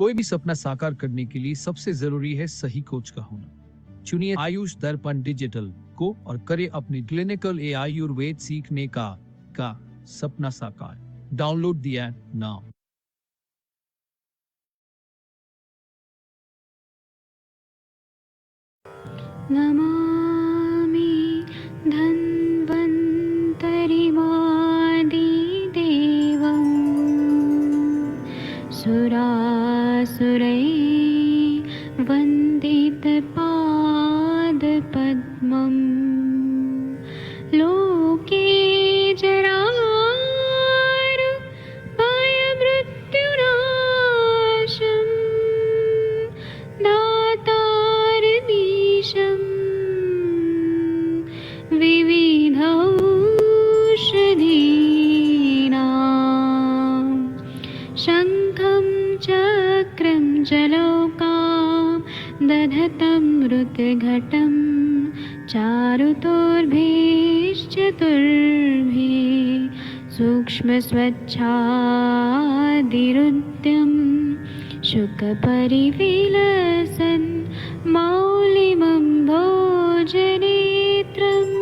कोई भी सपना साकार करने के लिए सबसे जरूरी है सही कोच का होना। चुनिए आयुष दर्पण डिजिटल को और करे अपनी क्लिनिकल आयुर्वेद सीखने का सपना साकार। डाउनलोड दिया नाउ। नमामि धन्वन्तरिमादिदेवं सुरासुरैर्वन्दितपादपद्मं लोके जरारुभयमृत्युनाशं दातारमीशम् विविधौषधीनां शङ्खं चक्रं जलौकां दधतं मृतघटं चारुतोर्भिश्चतुर्भिः सूक्ष्मस्वच्छादिरुद्यं शुकपरिविलसन् मौलिमं भोजनेत्रम्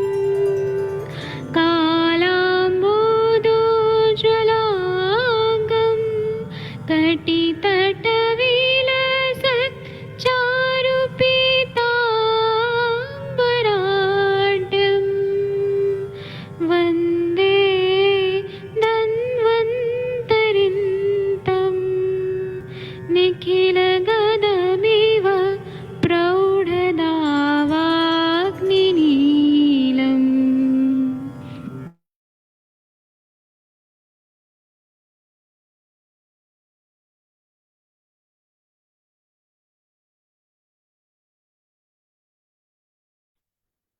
कालाम्बोदोज्ज्वलाङ्गं कटितटविलसत् चारुपीताम्बराढ्यं वन्दे धन्वन्तरिन्तं निखिलगदमिव प्रौढदावाग्निनीलम्।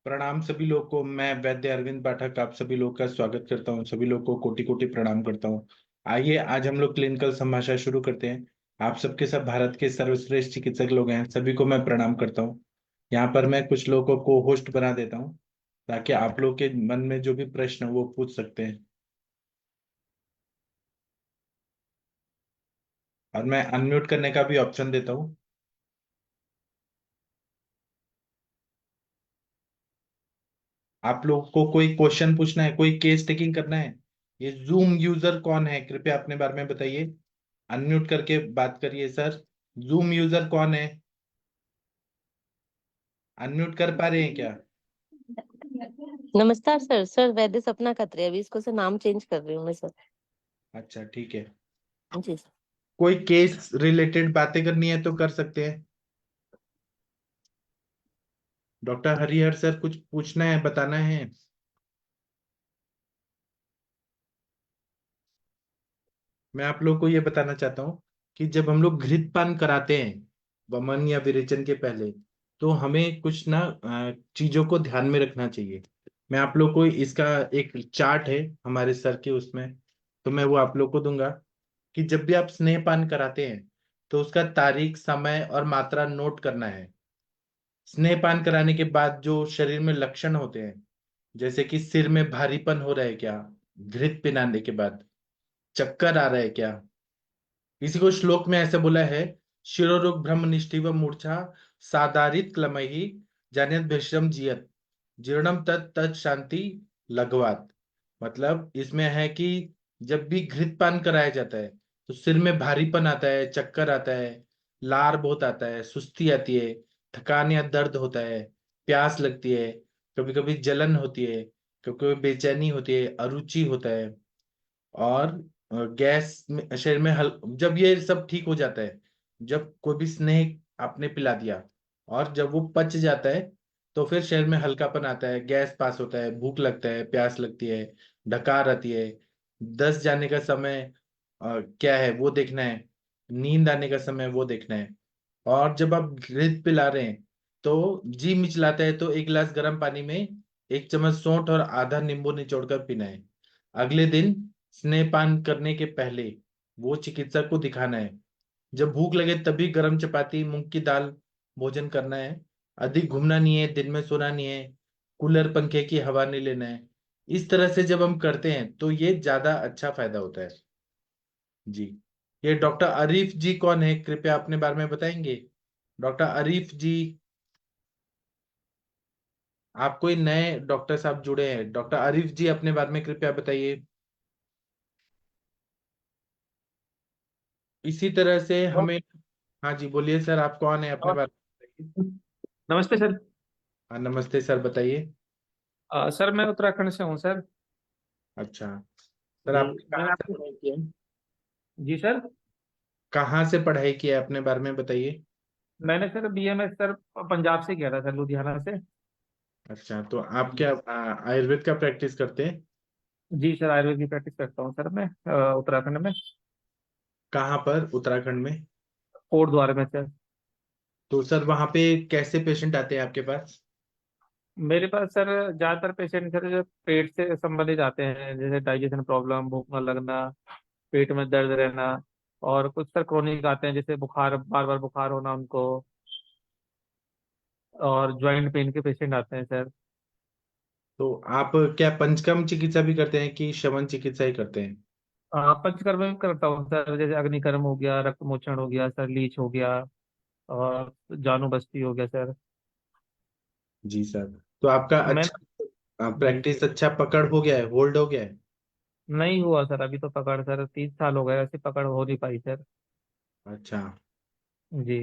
प्रणाम सभी लोग को। मैं वैद्य अरविंद पाठक आप सभी लोग का स्वागत करता हूं। सभी लोग को कोटि कोटि प्रणाम करता हूं। आइए आज हम लोग क्लिनिकल संभाषण शुरू करते हैं। आप सबके सब भारत के सर्वश्रेष्ठ चिकित्सक लोग हैं, सभी को मैं प्रणाम करता हूं। यहाँ पर मैं कुछ लोगों को होस्ट बना देता हूं ताकि आप लोग के मन में जो भी प्रश्न वो पूछ सकते हैं। और मैं अनम्यूट करने का भी ऑप्शन देता हूँ। आप लोग को कोई क्वेश्चन पूछना है, कोई केस टेकिंग करना है? ये जूम यूजर कौन है, कृपया अपने बारे में बताइए। अनम्यूट करके बात करिए। सर, जूम यूजर कौन है? अनम्यूट कर पा रहे हैं क्या? नमस्कार सर। सर वैद्य सपना खत्री, अभी इसको से नाम चेंज कर रही हूँ मैं सर। अच्छा ठीक है। जी सर। कोई केस रिलेटेड बातें करनी है तो कर सकते हैं। डॉक्टर हरिहर सर, कुछ पूछना है, बताना है? मैं आप लोग को ये बताना चाहता हूँ कि जब हम लोग घृतपान कराते हैं वमन या विरेचन के पहले, तो हमें कुछ ना चीजों को ध्यान में रखना चाहिए। मैं आप लोग को इसका एक चार्ट है हमारे सर के उसमें, तो मैं वो आप लोग को दूंगा कि जब भी आप स्नेहपान कराते हैं तो उसका तारीख, समय और मात्रा नोट करना है। स्नेहपान कराने के बाद जो शरीर में लक्षण होते हैं, जैसे कि सिर में भारीपन हो रहा है क्या, घृत पिलाने के बाद चक्कर आ रहा है क्या। इसी को श्लोक में ऐसे बोला है, शिरोरुग ब्रह्म निष्ठिव मूर्छा साधारित क्लमहि जानियत भीषम जियत जीर्णम तत् तत् शांति लघवात। मतलब इसमें है कि जब भी घृतपान कराया जाता है तो सिर में भारीपन आता है, चक्कर आता है, लार बहुत आता है, सुस्ती आती है, थकान या दर्द होता है, प्यास लगती है, कभी कभी जलन होती है, कभी कभी बेचैनी होती है, अरुचि होता है, और गैस में शरीर में जब ये सब ठीक हो जाता है, जब कोई भी स्नेह आपने पिला दिया और जब वो पच जाता है, तो फिर शरीर में हल्कापन आता है, गैस पास होता है, भूख लगता है, प्यास लगती है, डकार आती है, दस जाने का समय क्या है वो देखना है, नींद आने का समय वो देखना है। और जब आप घृत पिला रहे हैं तो जी मिचलाता है तो एक गिलास गर्म पानी में एक चम्मच सौंठ और आधा नींबू निचोड़कर पीना है। अगले दिन स्नेहपान करने के पहले वो चिकित्सक को दिखाना है। जब भूख लगे तभी गर्म चपाती, मूंग की दाल भोजन करना है। अधिक घूमना नहीं है, दिन में सोना नहीं है, कूलर पंखे की हवा नहीं लेना है। इस तरह से जब हम करते हैं तो ये ज्यादा अच्छा फायदा होता है। जी। ये डॉक्टर आरिफ जी कौन है, कृपया अपने बारे में बताएंगे? डॉक्टर आरिफ जी, आप कोई नए डॉक्टर साहब जुड़े हैं? डॉक्टर आरिफ जी अपने बारे में कृपया बताइए। इसी तरह से हमें, हाँ जी बोलिए सर, आप कौन है, अपने बारे में बताइए। नमस्ते सर। हाँ नमस्ते सर, बताइए। सर मैं उत्तराखंड से हूँ सर। अच्छा सर, जी आपने मैंने कहाँ से आपको। पढ़ाई की है? जी सर। कहाँ से पढ़ाई की है, अपने बारे में बताइए। मैंने सर बीएमएस सर पंजाब से किया था सर, लुधियाना से। अच्छा, तो आप क्या आयुर्वेद का प्रैक्टिस करते हैं? जी सर, आयुर्वेद की प्रैक्टिस करता हूँ सर मैं उत्तराखंड में। कहाँ पर उत्तराखंड में? कोट द्वार में सर। तो सर वहाँ पे कैसे पेशेंट आते हैं आपके पास? मेरे पास सर ज्यादातर पेशेंट सर जो पेट से संबंधित आते हैं, जैसे डाइजेशन प्रॉब्लम, भूख न लगना, पेट में दर्द रहना। और कुछ सर क्रोनिक आते हैं, जैसे बुखार, बार बार बुखार होना उनको। और ज्वाइंट पेन के पेशेंट आते हैं सर। तो आप क्या पंचकर्म चिकित्सा भी करते हैं कि शवन चिकित्सा ही करते हैं? पंचकर्म भी करता हूँ सर, जैसे अग्निकर्म हो गया, रक्त मोचन हो गया सर, लीच हो गया, और जानु बस्ती हो गया सर। जी सर। तो आपका मैं। अच्छा जी। प्रैक्टिस अच्छा पकड़ हो गया है, होल्ड हो गया है? नहीं हुआ सर अभी तो पकड़ सर, 30 साल हो गए, ऐसी पकड़ हो नहीं पाई सर। अच्छा, जी।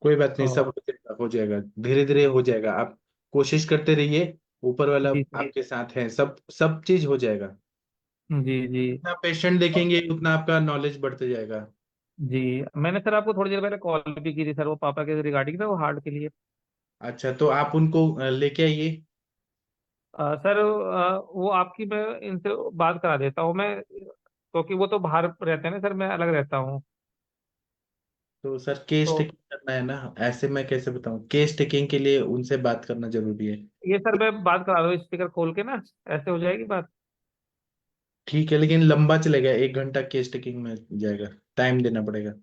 कोई बात नहीं, सब और। हो जाएगा, हो जाएगा, धीरे धीरे हो जाएगा। आप कोशिश करते रहिए, ऊपर वाला जी सर। आपके साथ है, सब सब चीज हो जाएगा। जी जी। जितना पेशेंट देखेंगे उतना आपका नॉलेज बढ़ते जाएगा। जी मैंने सर आपको थोड़ी देर पहले कॉल भी की थी सर, वो पापा के रिगार्डिंग ना, वो हार्ट के लिए। अच्छा, तो आप उनको लेके आइए। सर वो आपकी, मैं इनसे बात करा देता हूँ मैं, क्योंकि वो तो बाहर रहते हैं ना सर, मैं अलग रहता हूँ। तो सर केस तो टेकिंग करना है ना, ऐसे मैं कैसे बताऊं? केस टेकिंग के लिए उनसे बात करना जरूरी है। ये सर मैं बात करा दूँ स्पीकर खोल के ना, ऐसे हो जाएगी बात। ठीक है, लेकिन लंबा चलेगा, 1 घंटा केस टेकिंग में जाएगा, टाइम देना पड़ेगा।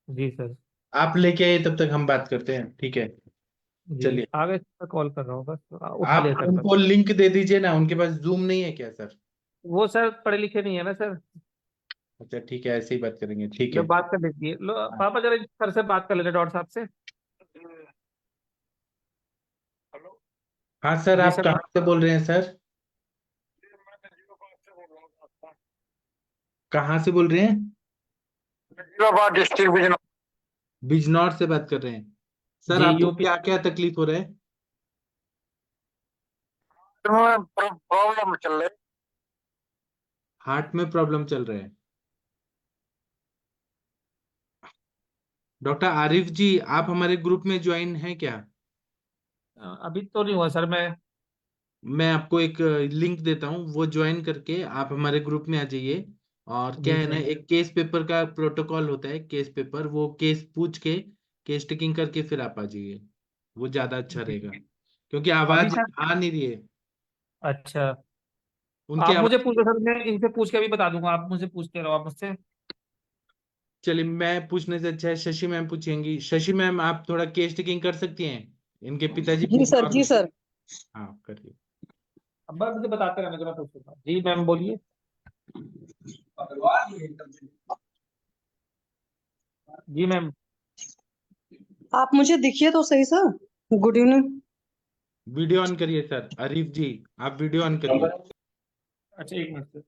जी सर। आप लेके आइए, तब तक हम बात करते हैं, ठीक है? जी चलिए। आगे सर कॉल कर रहा हूँ, बस उठा लिया आप सर मैं। उनको लिंक दे दीजिए ना, उनके पास जूम नहीं है क्या सर? वो सर पढ़े लिखे नहीं है ना सर। अच्छा ठीक है, ऐसे ही बात करेंगे, ठीक लो है। बात कर लीजिए, लो हाँ पापा जरा सर से बात कर लेते, डॉक्टर साहब से। हाँ सर, जी आप सर। कहाँ से बोल रहे हैं सर? कहाँ से बोल रहे हैं? नजीबाबाद डिस्ट्रिक्ट बिजनौर बिजनौर से बात कर रहे हैं। सर जी आपको यूपी। क्या क्या तकलीफ हो रहा है? में प्रॉब्लम चल रही। हार्ट में प्रॉब्लम चल रहा है? डॉक्टर आरिफ जी, आप हमारे ग्रुप में ज्वाइन हैं क्या? अभी तो नहीं हुआ सर मैं। मैं आपको एक लिंक देता हूँ, वो ज्वाइन करके आप हमारे ग्रुप में आ जाइए। और क्या जी है ना, सर। एक केस पेपर का प्रोटोकॉल होता है, केस पेपर, वो केस पूछ के केस टेकिंग करके फिर आप आ जाइए। वो ज्यादा अच्छा जी। रहेगा, क्योंकि अभी आवाज सर। आ नहीं रही है अच्छा। उनकी आप मुझे आवाज। पूछो सर, मैं इनसे पूछ के अभी बता दूंगा, आप मुझे पूछते रहो, आप मुझसे। चलिए, मैं पूछने से अच्छा है शशि मैम पूछेंगी। शशि मैम, आप थोड़ा केस टेकिंग कर सकती हैं? इनके पिताजी जी सर, बिजनौर जी में। सर। हाँ करिए। अब बस मुझे बताते रहने दो, मैं पूछ लूंगा। जी मैम बोलिए। जी मैम। आप मुझे दिखिए तो सही sir. Good evening. Video on करिए सर, आरिफ जी, आप वीडियो ऑन करिए। अच्छा एक मिनट सर।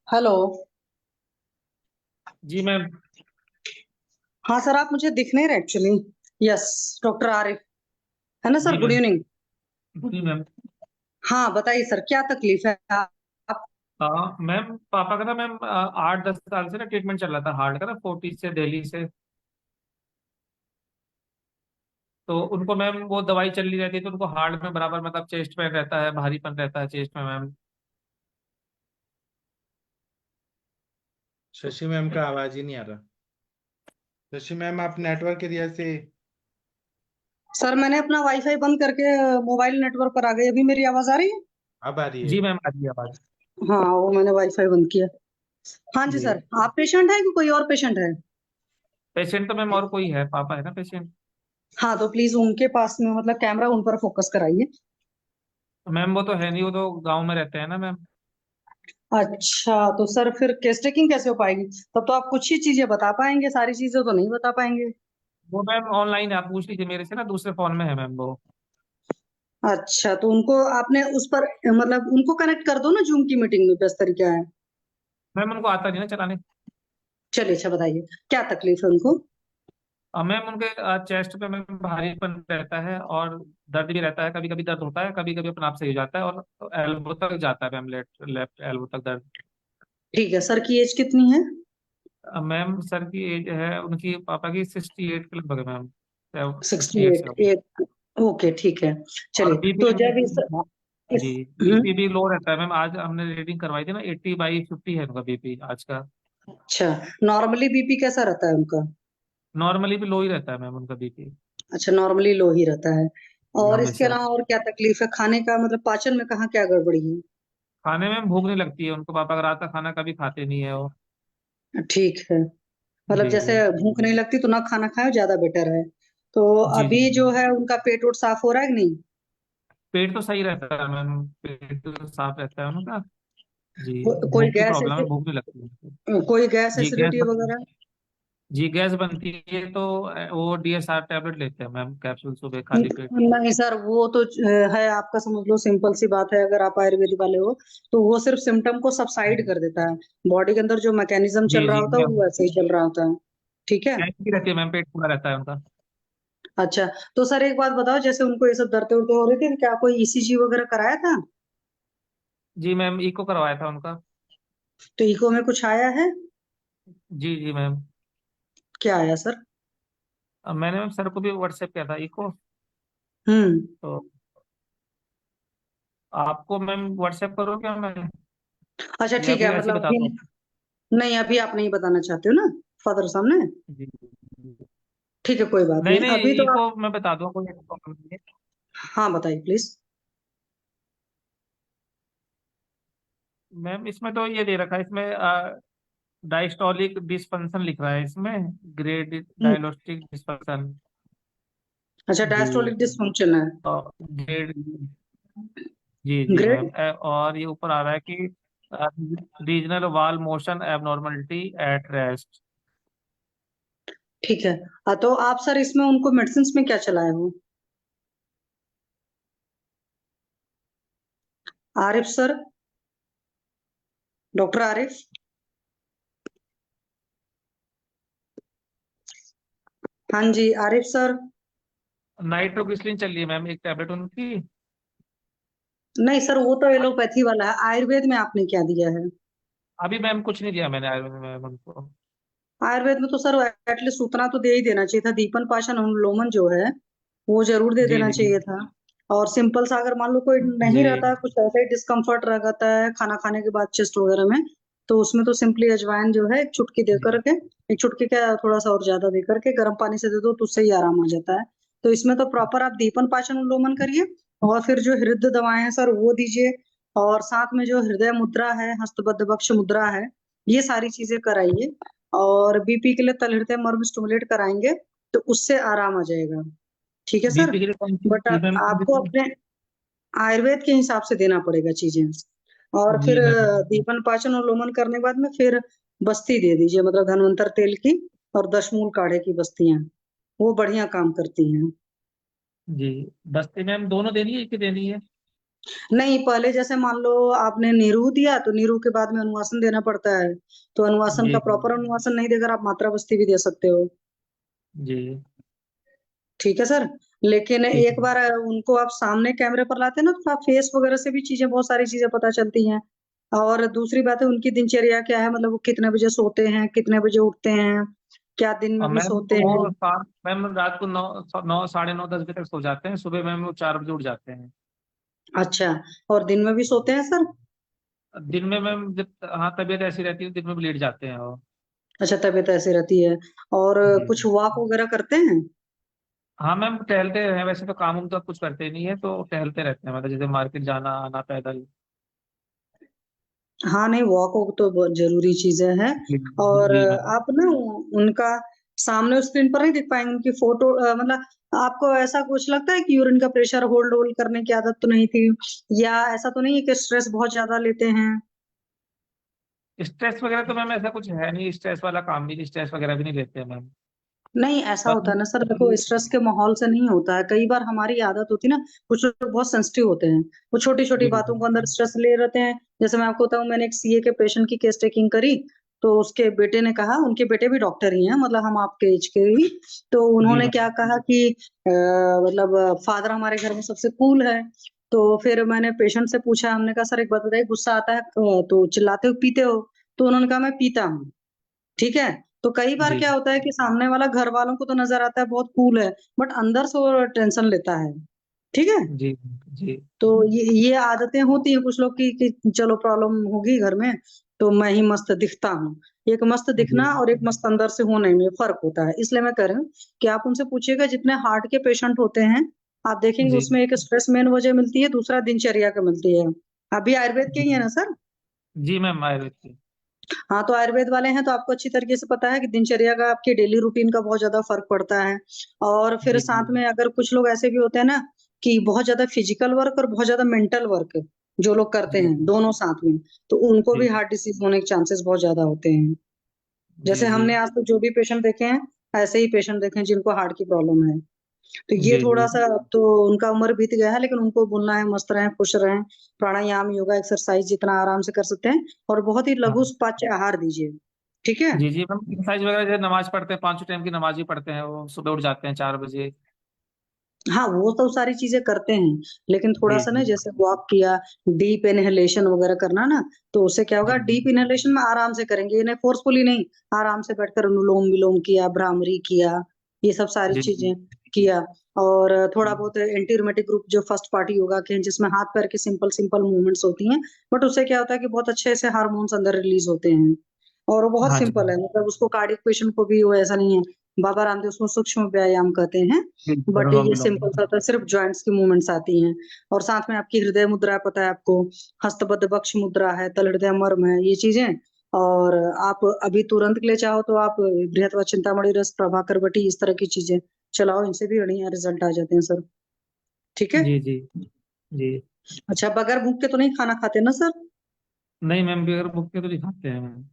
हेलो। जी मैम। हाँ सर, आप मुझे दिख नहीं रहे एक्चुअली। यस, डॉक्टर आरिफ है ना जी सर? Good ma'am. इवनिंग। जी मैम। हाँ बताइए सर, क्या तकलीफ है आप? हाँ मैम, पापा का ना मैम 8-10 साल से ना ट्रीटमेंट चल रहा था हार्ट का ना, फोर्टी से, दिल्ली से। तो उनको मैम वो दवाई चल रही रहती है, तो उनको हार्ट में बराबर मतलब चेस्ट पेन रहता है, भारीपन रहता है चेस्ट में मैम। शशि मैम का आवाज ही नहीं आ रहा। शशि मैम, आप नेटवर्क एरिया से। सर मैंने अपना वाईफाई बंद करके मोबाइल नेटवर्क पर आ गई। अभी मेरी आवाज आ रही है? अब आ रही है। जी मैम आ रही है आवाज। हाँ, वो मैंने वाईफाई बंद किया। हाँ जी जी। सर, आप पेशेंट है कि कोई और पेशेंट है? पेशेंट तो मैम और कोई है, पापा है ना पेशेंट। हाँ तो प्लीज उनके पास में मतलब कैमरा उन पर फोकस कराइए। मैम वो तो है नहीं, वो तो गांव में रहते हैं ना मैम। अच्छा, तो सर फिर केस टेकिंग कैसे हो पाएगी? तब तो आप कुछ ही चीजें बता पाएंगे, सारी चीजें तो नहीं बता पाएंगे। वो मैम ऑनलाइन है, आप पूछ लीजिए मेरे से ना, दूसरे फोन में है मैम वो। अच्छा, तो उनको आपने उस पर मतलब उनको कनेक्ट कर दो ना जूम की मीटिंग में, बेस्ट तरीका है। मैम उनको आता नहीं ना चलाने। चलिए, अच्छा बताइए क्या तकलीफ है उनको? मैम उनके चेस्ट पे मैम भारीपन रहता है, और दर्द भी रहता है, कभी कभी दर्द होता है, कभी कभी अपने आप सही हो जाता है, और एल्बो तक जाता है मैम, लेफ्ट एल्बो तक दर्द। ठीक है, सर की एज कितनी है? मैम सर की एज है, उनकी पापा की 68 के लगभग है मैम, 68 से 68 लगभग। एक। ओके, ठीक है। और चलिए, बीपी तो मैम जब इस जी, बीपी भी लो रहता है मैम, आज हमने रीडिंग करवाई थी ना, 80/50 है उनका बीपी आज का। अच्छा, नॉर्मली बीपी कैसा रहता है उनका? नॉर्मली भी लो ही रहता है मैम उनका बीपी। अच्छा, नॉर्मली लो ही रहता है। और इसके हमेशा। अलावा और क्या तकलीफ है? खाने का मतलब पाचन में कहाँ क्या गड़बड़ी है? खाने में भूख नहीं लगती है उनको, पापा का रात का खाना कभी खाते नहीं है वो। ठीक है, मतलब जी जैसे जी भूख नहीं लगती तो ना खाना खाओ, ज्यादा बेटर है। तो जी जी। अभी जो है उनका पेट वोट साफ हो रहा है कि नहीं? पेट तो सही रहता है मैम, पेट तो साफ रहता है उनका। जी। कोई भूख की गैस प्रॉब्लम है, भूख नहीं लगती उनको। कोई गैस जी गैस एसिडिटी बनती वगैरह? जी गैस बनती है तो वो DSR टैबलेट लेते हैं मैम, कैप्सूल सुबह खाली पेट। नहीं सर, वो तो है आपका, समझ लो सिंपल सी बात है, अगर आप आयुर्वेदिक वाले हो तो वो सिर्फ सिम्टम को सबसाइड कर देता है। बॉडी के अंदर जो मैकेनिज्म चल जी रहा जी होता है वो वैसे ही चल रहा होता है। ठीक है। गैस भी रहती है मैम, पेट पूरा रहता है उनका। अच्छा, तो सर एक बात बताओ, जैसे उनको ये सब दर्द उर्द हो रही थी, क्या कोई ईसीजी वगैरह कराया था? जी मैम, इको करवाया था उनका। तो इको में कुछ आया है? जी जी मैम। क्या आया सर? अब मैंने मैम सर को भी व्हाट्सएप किया था इको। हम्म। तो आपको मैम व्हाट्सएप करो क्या मैं, अच्छा या ठीक फिर है, ऐसे ही मतलब बता अभी दूँ? नहीं, अभी आप नहीं बताना चाहते हो ना फादर सामने? जी। ठीक है, कोई बात नहीं नहीं, नहीं, अभी तो आप। इको मैं बता दूँ, कोई प्रॉब्लम नहीं है। हाँ, बताइए प्लीज। मैम इसमें तो ये दे रखा है, इसमें डायस्टोलिक डिस्फंक्शन लिख रहा है इसमें, ग्रेड हम्म, डायग्नोस्टिक डिस्फंक्शन। अच्छा, जी। डायस्टोलिक डिसफंक्शन है। और ग्रेड, जी जी ग्रेड। मैम, और ये ऊपर आ रहा है कि रीजनल वाल मोशन एबनॉर्मलिटी एट रेस्ट। ठीक है। तो आप सर इसमें उनको मेडिसिन में क्या चलाए हो? Arif sir, doctor Arif. हाँ जी, आरिफ सर। नाइट्रोग्लिसरीन चल रही है मैम, एक टैबलेट उनकी। नहीं सर, वो तो एलोपैथी वाला है, आयुर्वेद में आपने क्या दिया है? अभी मैम कुछ नहीं दिया मैंने आयुर्वेद में मैम उनको। आयुर्वेद में तो सर एटलीस्ट उतना तो दे ही देना चाहिए था, दीपन पाचन अनुलोमन जो है वो जरूर दे जी देना जी चाहिए था। और सिंपल सा, अगर मान लो कोई नहीं रहता है, जी कुछ ऐसा ही डिस्कम्फर्ट रहता है खाना खाने के बाद चेस्ट वगैरह में, तो उसमें तो सिंपली अजवाइन जो है एक चुटकी दे जी करके, एक चुटकी का थोड़ा सा और ज्यादा दे करके गर्म पानी से दे दो तो उससे ही आराम आ जाता है। तो इसमें तो प्रॉपर आप दीपन पाचन अनुलोमन करिए, और फिर जो हृदय दवाएं हैं सर वो दीजिए, और साथ में जो हृदय मुद्रा है, हस्तबद्ध बक्ष मुद्रा है, ये सारी चीजें कराइए। और बीपी के लिए तलहृदय मर्म स्टिमुलेट कराएंगे तो उससे आराम आ जाएगा। ठीक है सर। बीपी के लिए कौन सी बट जी मैम, कौन सी आपको अपने आयुर्वेद के हिसाब से देना पड़ेगा चीजें। और जी फिर मैम। दीपन पाचन और लोमन करने के बाद में फिर बस्ती दे दीजिए, मतलब धनवंतर तेल की और 10 मूल काढ़े की बस्तियां, वो बढ़िया काम करती हैं। जी। बस्ती मैम दोनों देनी है, एक ही देनी है? नहीं, पहले जैसे मान लो आपने नीरू दिया तो नीरू के बाद में अनुवासन देना पड़ता है, तो अनुवासन जी का प्रॉपर अनुवासन नहीं देकर आप मात्रा बस्ती भी दे सकते हो। जी। ठीक है सर। लेकिन ठीक एक है। बार उनको आप सामने कैमरे पर लाते हैं ना, तो आप फेस वगैरह से भी चीजें, बहुत सारी चीजें पता चलती हैं। और दूसरी बात है, उनकी दिनचर्या क्या है, मतलब वो कितने बजे सोते हैं, कितने बजे उठते हैं, क्या दिन में और भी मैम सोते हैं? वो मैम रात को 9 9 साढ़े 9 10 बजे तक सो जाते हैं, सुबह मैम वो 4 बजे उठ जाते हैं। अच्छा, और दिन में भी सोते हैं सर? दिन में मैम जब, हाँ तबीयत ऐसी रहती है दिन में भी लेट जाते हैं वो। अच्छा, तबीयत ऐसी रहती है। और जी। कुछ वॉक वगैरह करते हैं? हाँ मैम टहलते हैं, वैसे तो काम उम तो कुछ करते ही नहीं है, तो टहलते रहते हैं, मतलब जैसे मार्केट जाना आना पैदल। हाँ नहीं, वॉक वॉक तो बहुत जरूरी चीजें हैं। जी और जी मैम। आप ना उनका सामने स्क्रीन पर नहीं दिख पाएंगे उनकी फोटो, मतलब आपको ऐसा कुछ लगता है कि यूरिन का प्रेशर होल्ड होल्ड करने की आदत तो नहीं थी, या ऐसा तो नहीं है कि स्ट्रेस बहुत ज्यादा लेते हैं? स्ट्रेस वगैरह तो मैम ऐसा कुछ है नहीं, स्ट्रेस वाला काम भी, स्ट्रेस वगैरह भी नहीं लेते हैं मैम। नहीं, ऐसा बस होता है ना सर, देखो स्ट्रेस के माहौल से नहीं होता है, कई बार हमारी आदत होती है ना, कुछ लोग बहुत सेंसिटिव होते हैं, वो छोटी छोटी जी बातों को अंदर स्ट्रेस ले रहते हैं। जैसे मैं आपको बताऊं, मैंने एक सीए के पेशेंट की केस टेकिंग करी, तो उसके बेटे ने कहा, उनके बेटे भी डॉक्टर ही हैं, मतलब हम आपके एज के ही, तो जी उन्होंने क्या मैम। कहा कि मतलब फादर हमारे घर में सबसे कूल है। तो फिर मैंने पेशेंट से पूछा, हमने कहा सर एक बात बताइए, गुस्सा आता है तो चिल्लाते हो पीते हो? तो उन्होंने कहा मैं पीता हूँ। ठीक है। तो कई बार जी क्या होता है कि सामने वाला घर वालों को तो नजर आता है बहुत कूल है, बट अंदर से वो टेंशन लेता है। ठीक है। जी जी तो ये आदतें होती हैं कुछ लोग की कि चलो प्रॉब्लम होगी घर में, तो मैं ही मस्त दिखता हूँ। एक मस्त जी दिखना और एक मस्त अंदर से होने में फर्क होता है, इसलिए मैं कह रही हूँ कि आप उनसे पूछिएगा, जितने हार्ट के पेशेंट होते हैं आप देखेंगे जी उसमें एक स्ट्रेस मेन वजह मिलती है, दूसरा दिनचर्या का मिलती है। अभी आयुर्वेद के ही है जी ना सर? जी मैम, आयुर्वेद की। हाँ, तो आयुर्वेद वाले हैं तो आपको अच्छी तरीके से पता है कि दिनचर्या का, आपके डेली रूटीन का बहुत ज्यादा फर्क पड़ता है। और फिर जी साथ जी में अगर कुछ लोग ऐसे भी होते हैं ना कि बहुत ज्यादा फिजिकल वर्क और बहुत ज्यादा मेंटल वर्क जो लोग करते जी हैं दोनों साथ में, तो उनको भी जी हार्ट डिसीज होने के चांसेस बहुत ज्यादा होते हैं। जी जैसे जी हमने आज तक जो भी पेशेंट देखे हैं, ऐसे ही पेशेंट देखे हैं जिनको हार्ट की प्रॉब्लम है। तो ये जी थोड़ा जी सा, अब तो उनका उम्र बीत गया है, लेकिन उनको बोलना है मस्त रहें खुश रहें, प्राणायाम योगा एक्सरसाइज जितना आराम से कर सकते हैं, और बहुत ही लघु हाँ सुपाच्य आहार दीजिए। ठीक है। जी जी मैम, एक्सरसाइज वगैरह जैसे नमाज पढ़ते हैं, 5 टाइम की नमाज भी पढ़ते हैं, वो सुबह उठ जाते हैं 4 बजे। हाँ, वो तो सारी चीजें करते हैं, लेकिन थोड़ा जी सा ना जी जैसे वॉक किया, डीप इनहेलेशन वगैरह करना ना, तो उससे क्या होगा, जी डीप इनहेलेशन में आराम से करेंगे, इन्हें फोर्सफुली नहीं, आराम से बैठकर अनुलोम विलोम किया, भ्रामरी किया, ये सब सारी जी जी चीजें किया। और थोड़ा बहुत एंटी रूमेटिक ग्रुप जो फर्स्ट पार्टी योगा के हैं, जिसमें हाथ पैर की सिंपल सिंपल मूवमेंट्स होती हैं, बट उससे क्या होता है कि बहुत अच्छे से हार्मोन्स अंदर रिलीज होते हैं, और वो बहुत हाँ जी सिंपल है, मतलब उसको कार्डियक पेशेंट को भी वो ऐसा नहीं है, बाबा रामदेव उसको सूक्ष्म व्यायाम कहते हैं, जी, बट अनुलोम ये विलोम। सिंपल सा होता है, सिर्फ जॉइंट्स की मूवमेंट्स आती हैं। और साथ में आपकी हृदय मुद्रा पता है आपको, हस्तबद्ध बक्ष मुद्रा है, तल हृदय मर्म है, ये चीजें। और आप अभी तुरंत के लिए चाहो तो आप बृहत व चिंतामणि रस, प्रभाकर बटी, इस तरह की चीजें चलाओ, इनसे भी बढ़िया रिजल्ट आ जाते हैं सर। ठीक है। जी जी जी। अच्छा, बगैर भूख के तो नहीं खाना खाते ना सर? नहीं मैम, बगैर भूख के तो नहीं खाते हैं मैम।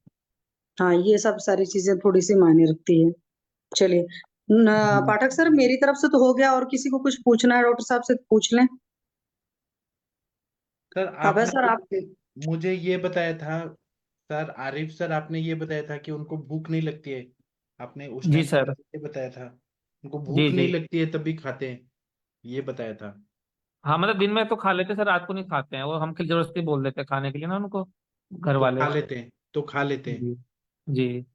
हाँ, ये सब सारी चीजें थोड़ी सी मायने रखती है। चलिए, जी पाठक सर मेरी तरफ से तो हो गया, और किसी को कुछ पूछना है डॉक्टर साहब से पूछ लें। सर अब है आपने सर आप। मुझे ये बताया था, सर आरिफ सर आपने ये बताया था कि उनको भूख नहीं लगती है, आपने उस जी टाइम सर। ये बताया था, उनको जी भूख नहीं जी। लगती है तब भी खाते हैं, ये बताया था। हाँ मतलब दिन में तो खा लेते सर, रात को नहीं खाते हैं, वो हम खिल जबरदस्ती बोल देते हैं खाने के लिए ना उनको, घर तो वाले। खा लेते हैं, तो खा लेते हैं। जी जी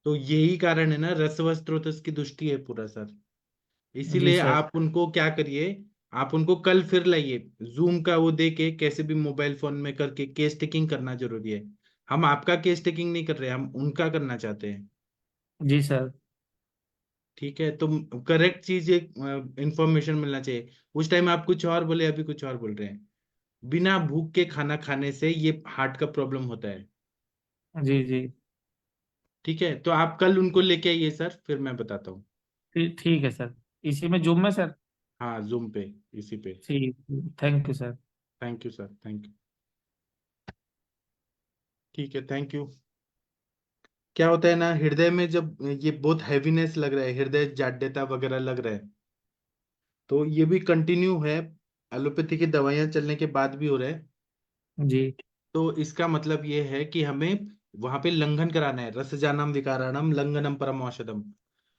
तो यही कारण है ना, रसवस्त्रोतस की दुष्टि है पूरा सर। जी इसीलिए सर। आप उनको क्या करिए, आप उनको कल फिर लाइए, जूम का वो दे के कैसे भी मोबाइल फोन में करके केस टेकिंग करना जरूरी है। हम आपका केस टेकिंग नहीं कर रहे, हम उनका करना चाहते हैं। जी सर। ठीक है, तो करेक्ट चीज इंफॉर्मेशन मिलना चाहिए। उस टाइम आप कुछ और बोले, अभी कुछ और बोल रहे हैं। बिना भूख के खाना खाने से ये हार्ट का प्रॉब्लम होता है। जी जी। ठीक है, तो आप कल उनको लेके आइए सर, फिर मैं बताता हूँ। ठीक है सर। इसी में जूम में सर। हाँ, जूम पे, इसी पे। ठीक। Thank you sir. Thank you sir, thank you. ठीक है, थैंक यू। क्या होता है ना, हृदय में जब ये बहुत हैवीनेस लग रहा है, हृदय जाड्यता वगैरह लग रहा है, तो ये भी कंटिन्यू है, एलोपैथी की दवाइयां चलने के बाद भी हो रहा है। जी तो इसका मतलब ये है कि हमें वहां पे लंघन कराना है, रसजानम विकाराणम लंघनम परम औषधम।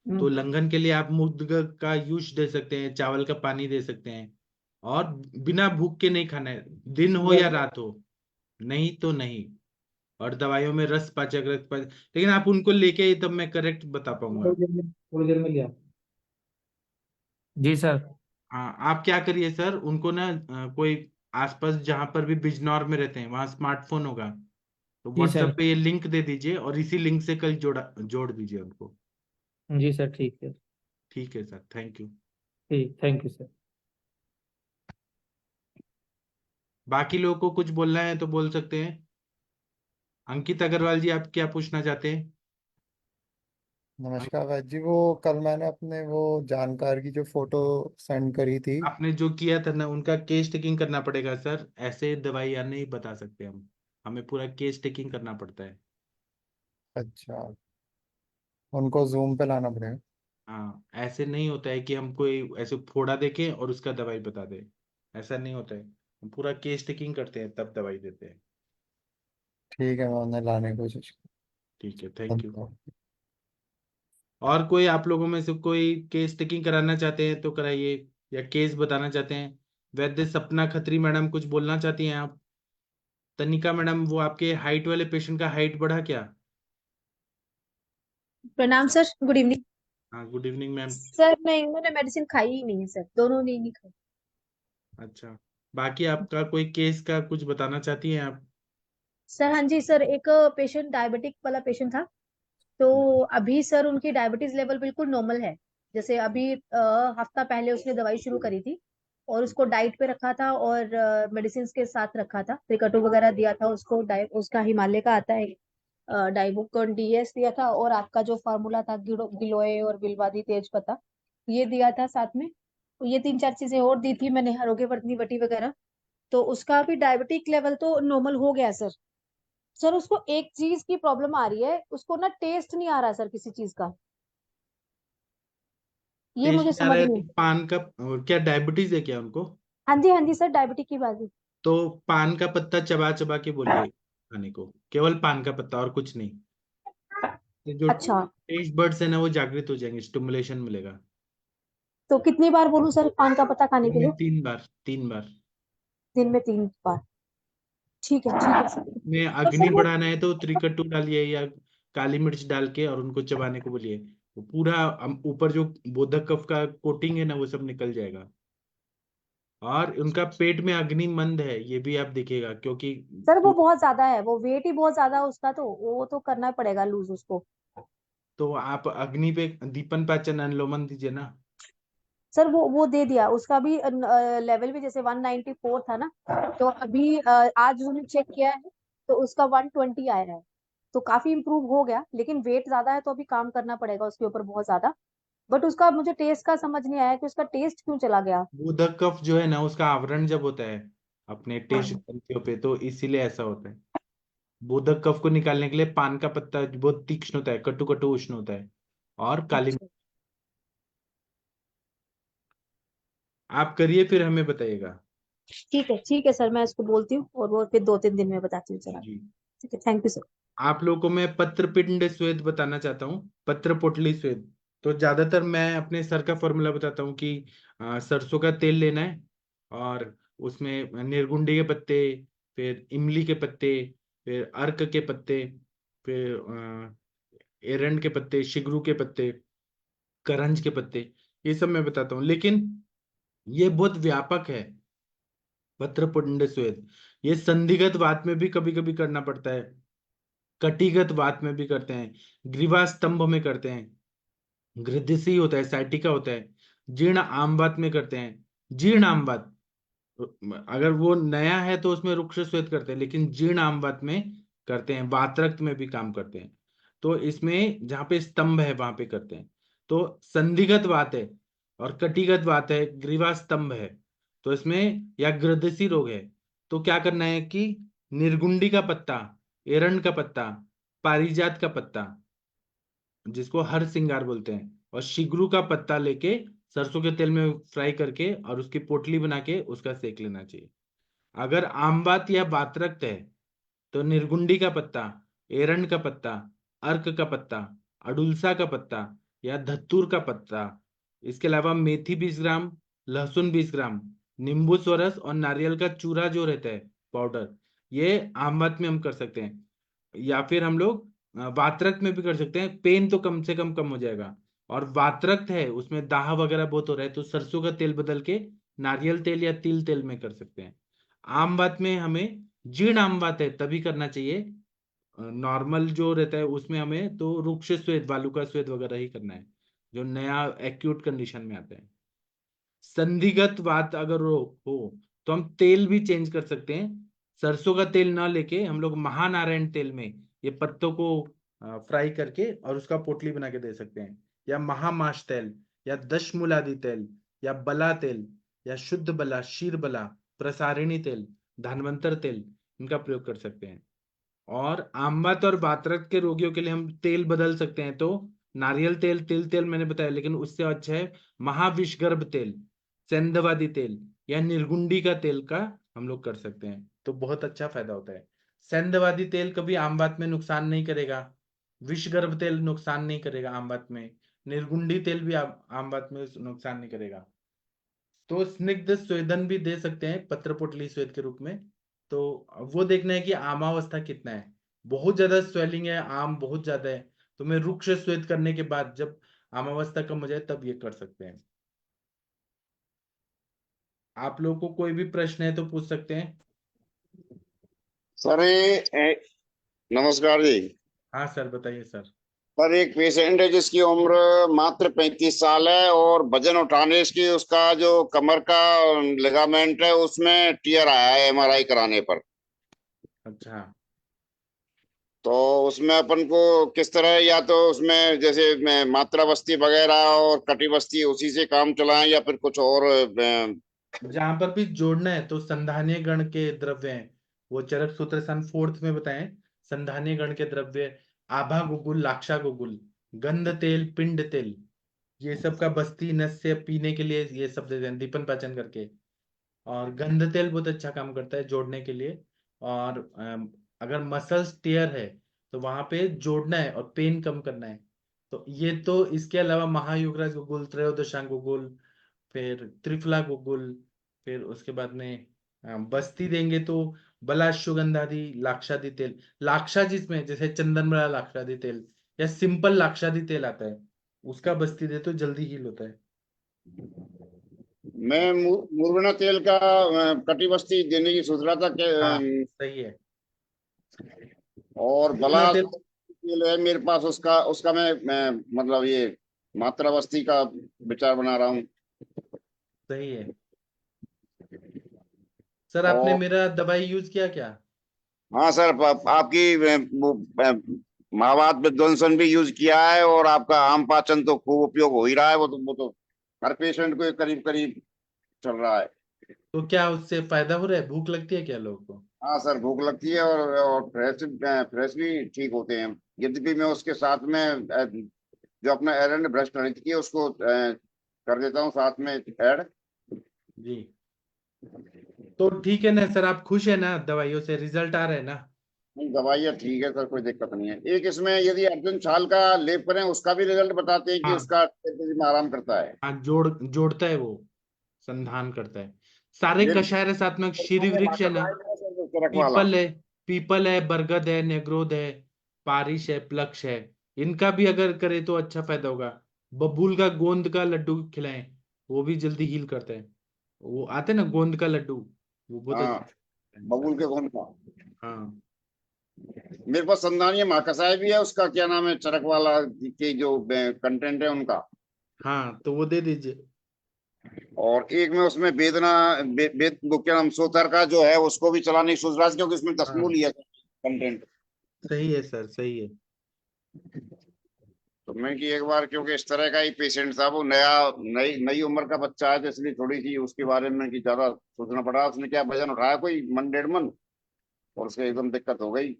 तो लंघन के लिए आप मुद्ग का यूज दे सकते हैं, चावल का पानी दे सकते हैं, और बिना भूख के नहीं खाना है, दिन हो या रात हो, नहीं तो नहीं। और दवाइयों में रस पाचक रक्त पाचक, लेकिन आप उनको लेके आई तब मैं करेक्ट बता पाऊंगा। थोड़ी देर में लिया। जी सर। हाँ, आप क्या करिए सर, उनको ना कोई आसपास जहां पर भी बिजनौर में रहते हैं वहां स्मार्टफोन होगा, तो जी व्हाट्सएप सर। पे ये लिंक दे दीजिए, और इसी लिंक से कल जोड़ दीजिए उनको। जी सर ठीक है। ठीक है सर, थैंक यू। ठीक, थैंक यू सर। बाकी लोगों को कुछ बोलना है तो बोल सकते हैं। अंकित अग्रवाल जी, आप क्या पूछना चाहते हैं? नमस्कार वैद्य जी। वो कल मैंने अपने वो जानकार की जो फोटो सेंड करी थी। आपने जो किया था ना, उनका केस टेकिंग करना पड़ेगा सर। ऐसे दवाइयाँ नहीं बता सकते हम, हमें पूरा केस टेकिंग करना पड़ता है। अच्छा, उनको जूम पे लाना पड़ेगा। हाँ, ऐसे नहीं होता है कि हम कोई ऐसे फोड़ा देके और उसका दवाई बता दे। ऐसा नहीं होता है, हम पूरा केस टेकिंग करते हैं तब दवाई देते हैं। ठीक है, मैं उन्हें लाने की कोशिश ठीक है, थैंक यू। करता हूँ। और कोई आप लोगों में से कोई केस टेकिंग कराना चाहते हैं तो कराइए, या केस बताना चाहते हैं। वैद्य सपना खत्री मैडम कुछ बोलना चाहती हैं आप? तनिका मैडम, वो आपके हाइट वाले पेशेंट का हाइट बढ़ा क्या? प्रणाम सर, गुड इवनिंग। हाँ, गुड इवनिंग मैम। सर नहीं, उन्होंने मेडिसिन खाई ही नहीं है सर, दोनों ने नहीं खाई। अच्छा, बाकी आपका कोई केस का कुछ बताना चाहती हैं आप? सर हाँ जी सर, एक पेशेंट डायबिटिक वाला पेशेंट था। तो अभी सर उनकी डायबिटीज लेवल बिल्कुल नॉर्मल है। जैसे अभी हफ्ता पहले उसने दवाई शुरू करी थी और उसको डाइट पे रखा था और मेडिसिन के साथ रखा था, प्रिकटो वगैरह दिया था उसको। उसका हिमालय का आता है, डाइबुकॉन डीएस दिया था, और आपका जो फार्मूला था गिलोय और बिलवादी तेज पत्ता, ये दिया था साथ में। तो ये 3-4 चीजें और दी थी मैंने, आरोग्य वर्धनी वटी वगैरह। तो उसका भी डायबिटिक लेवल तो नॉर्मल हो गया सर। सर उसको एक चीज की प्रॉब्लम आ रही है, उसको ना टेस्ट नहीं आ रहा सर किसी चीज का, ये टेस्ट मुझे नहीं आ रहा समझ है नहीं। तो पान का क्या डायबिटीज है क्या उनको? हाँ जी सर, डायबिटिक की बात है। तो पान का पत्ता चबा चबा के बोलिए खाने को, केवल पान का पत्ता और कुछ नहीं। ये जो अच्छा, टेस्ट बर्ड्स है ना, वो जागृत हो जाएंगे, स्टिमुलेशन मिलेगा। तो कितनी बार बोलूं सर पान का पत्ता खाने दिन के में लिए? 3 बार, 3 बार। दिन में 3 बार? ठीक है सर। में तो अग्नि सर वो, बढ़ाना है तो त्रिकट्टू डालिए या काली मिर्च डाल के और उनको चबाने को बोलिए। वो पूरा ऊपर जो बोधक कफ का कोटिंग है ना, वो सब निकल जाएगा। और उनका पेट में अग्नि मंद है, ये भी आप देखिएगा, क्योंकि सर वो बहुत ज्यादा है, वो वेट ही बहुत ज्यादा है उसका, तो वो तो करना पड़ेगा लूज उसको। तो आप अग्नि पे दीपन पाचन अनुलोमन दीजिए ना। सर वो दे दिया, उसका भी लेवल भी जैसे 194 था ना, तो अभी आज उन्होंने चेक किया है तो उसका 120 आया है। तो काफी इम्प्रूव हो गया, लेकिन वेट ज्यादा है तो अभी काम करना पड़ेगा उसके ऊपर बहुत ज्यादा। बट उसका मुझे टेस्ट का समझ नहीं आया कि उसका टेस्ट क्यों चला गया। बोधक कफ जो है ना, उसका आवरण जब होता है अपने टेस्ट हाँ। ग्रंथियों पे, तो इसीलिए ऐसा होता है। बोधक कफ को निकालने के लिए पान का पत्ता बहुत तीक्ष्ण होता है, कटु कटु उष्ण होता है। और काली अच्छा, मिर्च। आप करिए, फिर हमें बताइएगा। ठीक है सर, मैं इसको बोलती हूँ और वो फिर 2-3 दिन में बताती हूँ सर आपको। जी। ठीक है, थैंक यू सर। आप लोगों को मैं पत्रपिंड स्वेद बताना चाहता हूँ, पत्र पोटली स्वेद। तो ज्यादातर मैं अपने सर का फॉर्मूला बताता हूँ कि सरसों का तेल लेना है, और उसमें निर्गुंडी के पत्ते, फिर इमली के पत्ते, फिर अर्क के पत्ते, फिर एरंड के पत्ते, शिगरू के पत्ते, करंज के पत्ते, ये सब मैं बताता हूँ। लेकिन ये बहुत व्यापक है पत्र पुंड स्वेद। ये संधिगत वात में भी कभी कभी करना पड़ता है, कटिगत वात में भी करते हैं, ग्रीवा स्तंभ में करते हैं, गृद्धि होता है, साइटिका होता है, जीर्ण आम वात में करते हैं। जीर्ण आम वात, अगर वो नया है तो उसमें रुक्ष श्वेत करते हैं, लेकिन जीर्ण आम वात में करते हैं, वातरक्त में भी काम करते हैं। तो इसमें जहाँ पे स्तंभ है वहां पे करते हैं। तो संधिगत वात है और कटिगत वात है, ग्रीवा स्तंभ है, तो इसमें या गृद्धि रोग है, तो क्या करना है कि निर्गुंडी का पत्ता, एरंड का पत्ता, पारिजात का पत्ता, जिसको हर सिंगार बोलते हैं, और शिगरू का पत्ता लेके सरसों के तेल में फ्राई करके और उसकी पोटली बना के उसका सेक लेना चाहिए। अगर आमवात या वातरक्त है तो निर्गुंडी का पत्ता, एरंड का पत्ता, अर्क का पत्ता, अडुलसा का पत्ता या धतूर का पत्ता, इसके अलावा मेथी 20 ग्राम, लहसुन 20 ग्राम, नींबू स्वरस और नारियल का चूरा जो रहता है पाउडर, ये आमवात में हम कर सकते हैं। या फिर हम लोग वातरक्त में भी कर सकते हैं, पेन तो कम से कम हो जाएगा। और वातरक्त है उसमें दाह वगैरह बहुत हो रहा है, तो सरसों का तेल बदल के नारियल तेल या तिल तेल में कर सकते हैं। आम बात में हमें, जीर्ण आम बात है तभी करना चाहिए, नॉर्मल जो रहता है उसमें हमें तो रुक्ष स्वेद, वालुका स्वेद वगैरह ही करना है, जो नया एक्यूट कंडीशन में आता है। संधिगत वात अगर हो तो हम तेल भी चेंज कर सकते हैं। सरसों का तेल ना लेके हम लोग महानारायण तेल में ये पत्तों को फ्राई करके और उसका पोटली बना के दे सकते हैं, या महामाश तेल, या दशमूलादि तेल, या बला तेल, या शुद्ध बला, शीर बला, प्रसारिणी तेल, धन्वंतर तेल, इनका प्रयोग कर सकते हैं। और आमवत और वातरक के रोगियों के लिए हम तेल बदल सकते हैं, तो नारियल तेल, तिल तेल मैंने बताया, लेकिन उससे अच्छा है महाविषगर्भ तेल, सेंधवादी तेल, या निर्गुंडी का तेल का हम लोग कर सकते हैं, तो बहुत अच्छा फायदा होता है। सेंधवादी तेल कभी आमवात में नुकसान नहीं करेगा, विषगर्भ तेल नुकसान नहीं करेगा आमवात में, निर्गुंडी तेल भी आमवात में नुकसान नहीं करेगा। तो स्निग्ध स्वेदन भी दे सकते हैं पत्र पोटली स्वेद के रूप में। तो वो देखना है कि आमावस्था कितना है, बहुत ज्यादा स्वेलिंग है, आम बहुत ज्यादा है, तो मैं रुक्ष स्वेद करने के बाद जब आमावस्था कम हो जाए तब ये कर सकते हैं। आप लोगों को कोई भी प्रश्न है तो पूछ सकते हैं। सर नमस्कार जी। हाँ सर, बताइए सर। सर एक पेशेंट है जिसकी उम्र मात्र 35 साल है और वजन उठाने की उसका जो कमर का लिगामेंट है उसमें टियर आया है एमआरआई कराने पर। अच्छा, तो उसमें अपन को किस तरह, या तो उसमें जैसे मात्रा बस्ती वगैरह और कटी बस्ती उसी से काम चलाएं या फिर कुछ और जहां पर भी जोड़ना है तो संधानीय गण के द्रव्य हैं, वो चरक सूत्र सन 4th में बताएं। संधानीय गण के द्रव्य आभा गुगुल, लाक्षा गुगुल, गंध तेल, पिंड तेल, ये सब का बस्ती नस से पीने के लिए ये सब देते हैं दीपन पाचन करके। और गंध तेल बहुत अच्छा काम करता है जोड़ने के लिए। और अगर मसल्स टेयर है तो वहां पे जोड़ना है और पेन कम करना है। तो ये तो इसके अलावा महायुगराज गुगुल, त्रयोदशांग गुगुल, फिर त्रिफला गुगुल, फिर उसके बाद में बस्ती देंगे तो बलाश्वगंधादि लाक्षादि तेल, लाक्षा जिसमें जैसे चंदन बड़ा लाक्षादि तेल या सिंपल लाक्षादि तेल आता है, उसका बस्ती दे तो जल्दी हील होता है। मैं मुरगुना तेल का कटी बस्ती देने की सोच रहा था कि हाँ सही है। और मुरगुना बला तेल तेल है मेरे पास, उसका उसका मैं मतलब ये मात्रा बस्ती का विचार बना रहा हूँ। सही है। सर आपने और मेरा दवाई यूज किया क्या? हाँ सर, आपकी महावात विध्वंसन भी यूज किया है और आपका आम पाचन तो खूब उपयोग हो ही रहा है। वो तो हर पेशेंट को करीब करीब चल रहा है। तो क्या उससे फायदा हो रहा है? भूख लगती है क्या लोगों को? हाँ सर, भूख लगती है और फ्रेश भी ठीक होते हैं। यद्यपि मैं उसके साथ में जो अपना एरंड ब्रश गणित की है उसको कर देता हूँ साथ में ऐड। जी, तो ठीक है ना सर, आप खुश है ना? दवाइयों से रिजल्ट आ रहा है ना? दवाइयाँ ठीक है सर, कोई दिक्कत नहीं है। एक इसमें यदि अर्जुन छाल का लेप करें उसका भी रिजल्ट बताते हैं कि हाँ उसका में आराम करता है। हाँ, जोड़ता है वो, संधान करता है। सारे ये कषाय रसात्मक शीरी वृक्ष है ना, चरक वाला। पीपल है, पीपल है, बरगद है, नेग्रोध है, पारिश है, प्लक्ष है, इनका भी अगर करे तो अच्छा फायदा होगा। बबूल का गोंद का लड्डू खिलाएं, वो भी जल्दी हील करता है। वो आते हैं ना गोंद का लड्डू, वो बहुत हाँ, अच्छा है बबूल इंसान। के घुन का। हाँ मेरे पास संधानीय महाकसाय भी है, उसका क्या नाम है, चरक वाला के जो कंटेंट है उनका। हाँ, तो वो दे दीजिए। और एक में उसमें वेदना वेद वो क्या नाम सोतर का जो है उसको भी चलाने की सोच रहा था, क्योंकि उसमें हाँ दशमूल ही है कंटेंट। सही है सर, सही है। तो मैं कि एक बार, क्योंकि इस तरह का ही पेशेंट था, वो नई नई उम्र का बच्चा है, तो इसलिए थोड़ी सी उसके बारे में कि ज्यादा सोचना पड़ा। उसने क्या वजन उठाया कोई 1.5 मन और उसके एकदम दिक्कत हो गई।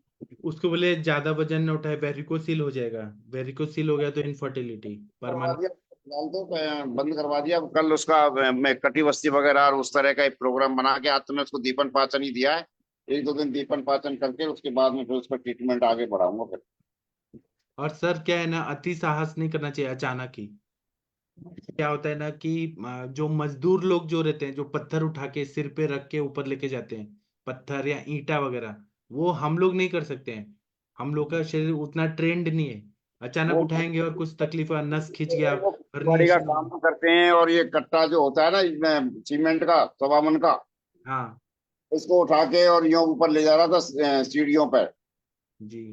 उसको बोले ज्यादा वजन न उठाए, वेरिकोसिल हो जाएगा, वेरिकोसिल हो गया तो इनफर्टिलिटी करवा परमानेंट। दिया फिलहाल तो, बंद करवा दिया। अब कल उसका मैं कटी बस्ती वगैरह और उस तरह का एक प्रोग्राम बना के, आज तो मैं उसको दीपन पाचन ही दिया है। 1-2 दिन दीपन पाचन करके उसके बाद में फिर उसका ट्रीटमेंट आगे बढ़ाऊंगा फिर। और सर क्या है ना, अति साहस नहीं करना चाहिए अचानक ही। क्या होता है ना कि जो मजदूर लोग जो रहते हैं, जो पत्थर उठा के सिर पे रख के ऊपर लेके जाते हैं, पत्थर या ईंटा वगैरह, वो हम लोग नहीं कर सकते हैं। हम लोग का शरीर उतना ट्रेंड नहीं है। अचानक वो उठाएंगे और कुछ तकलीफ हुआ, नस खिंच गया, वो गाड़ी का हर्निएशन हो काम गया। तो करते हैं, और ये कट्टा जो होता है ना इसमें सीमेंट का 1.25 मन का, हाँ इसको उठा के और यूं ऊपर ले जा रहा था सीढ़ियों पर। जी।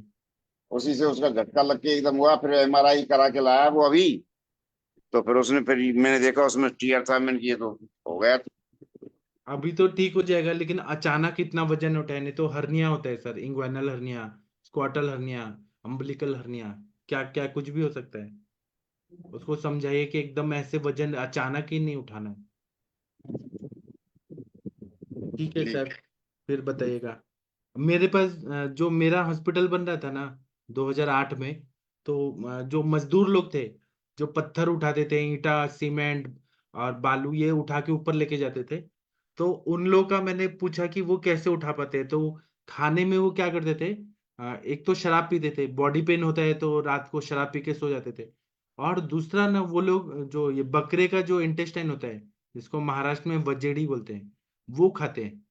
उसी से उसका झटका लग के एकदम हुआ। फिर एमआरआई करा के लाया वो अभी। तो फिर उसने, फिर मैंने देखा उसमें टीयर था, मैंने किया तो हो गया। अभी तो ठीक हो जाएगा, लेकिन अचानक इतना वजन उठाए नहीं तो हर्निया होता है sir, inguinal hernia, Squirtle hernia, umbilical hernia, क्या क्या कुछ भी हो सकता है। उसको समझाइए कि एकदम ऐसे वजन अचानक ही नहीं उठाना है। ठीक है सर, फिर बताइएगा। मेरे पास जो मेरा हॉस्पिटल बन रहा था ना 2008 में, तो जो मजदूर लोग थे, जो पत्थर उठाते थे, ईंटा सीमेंट और बालू ये उठा के ऊपर लेके जाते थे, तो उन लोगों का मैंने पूछा कि वो कैसे उठा पाते हैं। तो खाने में वो क्या करते थे, एक तो शराब पीते थे, बॉडी पेन होता है तो रात को शराब पी के सो जाते थे। और दूसरा ना, वो लोग जो ये बकरे का जो इंटेस्टाइन होता है, जिसको महाराष्ट्र में वजेड़ी बोलते हैं, वो खाते हैं।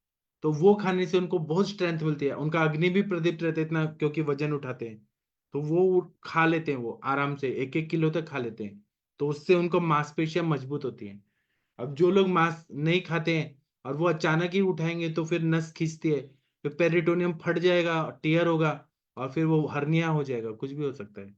तो वो खाने से उनको बहुत स्ट्रेंथ मिलती है, उनका अग्नि भी प्रदीप्त रहता है इतना, क्योंकि वजन उठाते हैं। तो वो खा लेते हैं, वो आराम से 1-1 किलो तक खा लेते हैं। तो उससे उनको मांसपेशियां मजबूत होती हैं। अब जो लोग मांस नहीं खाते हैं और वो अचानक ही उठाएंगे तो फिर नस खींचती है, फिर पेरिटोनियम फट जाएगा, टीयर होगा, और फिर वो हर्निया हो जाएगा, कुछ भी हो सकता है।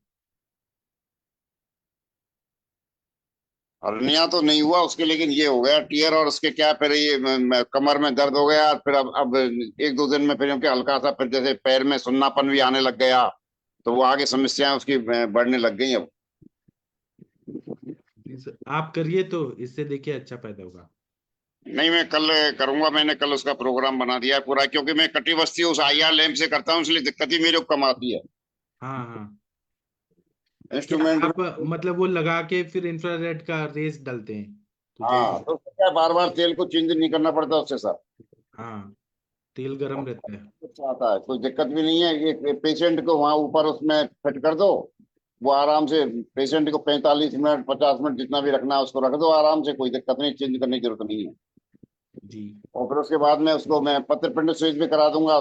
हर्निया तो नहीं हुआ उसके, लेकिन ये हो गया टीयर, और उसके क्या फिर ये कमर में दर्द हो गया। फिर अब 1-2 दिन में फिर उनके हल्का सा फिर जैसे पैर में सुन्नापन भी आने लग गया। तो वो आगे समस्याएं उसकी बढ़ने लग गई अब। आप करिए तो इससे देखिए अच्छा फायदा होगा। नहीं, मैं कल करूंगा। मैंने कल उसका प्रोग्राम बना दिया है पूरा, क्योंकि मैं कटी बस्ती उस IR लैंप से करता हूँ, इसलिए दिक्कत ही मेरे को कम आती है। हाँ हाँ। क्या इंस्ट्रूमेंट आप मतलब वो लगा के फिर इंफ्रारेड का रेस डालते हैं तो हाँ, जल्दी। तो क्या बार बार तेल को चेंज नहीं करना पड़ता उससे सर। हाँ, तेल गरम रहता है। अच्छा आता है, कोई दिक्कत भी नहीं है। ये पेशेंट को वहां ऊपर उसमें फिट कर दो, वो आराम से पेशेंट को 45 मिनट 50 मिनट जितना भी रखना है उसको रख दो आराम से, कोई दिक्कत नहीं, चेंज करने की जरूरत नहीं है। जी। और फिर उसके बाद में उसको मैं पत्र पिंड स्विच भी करा दूंगा।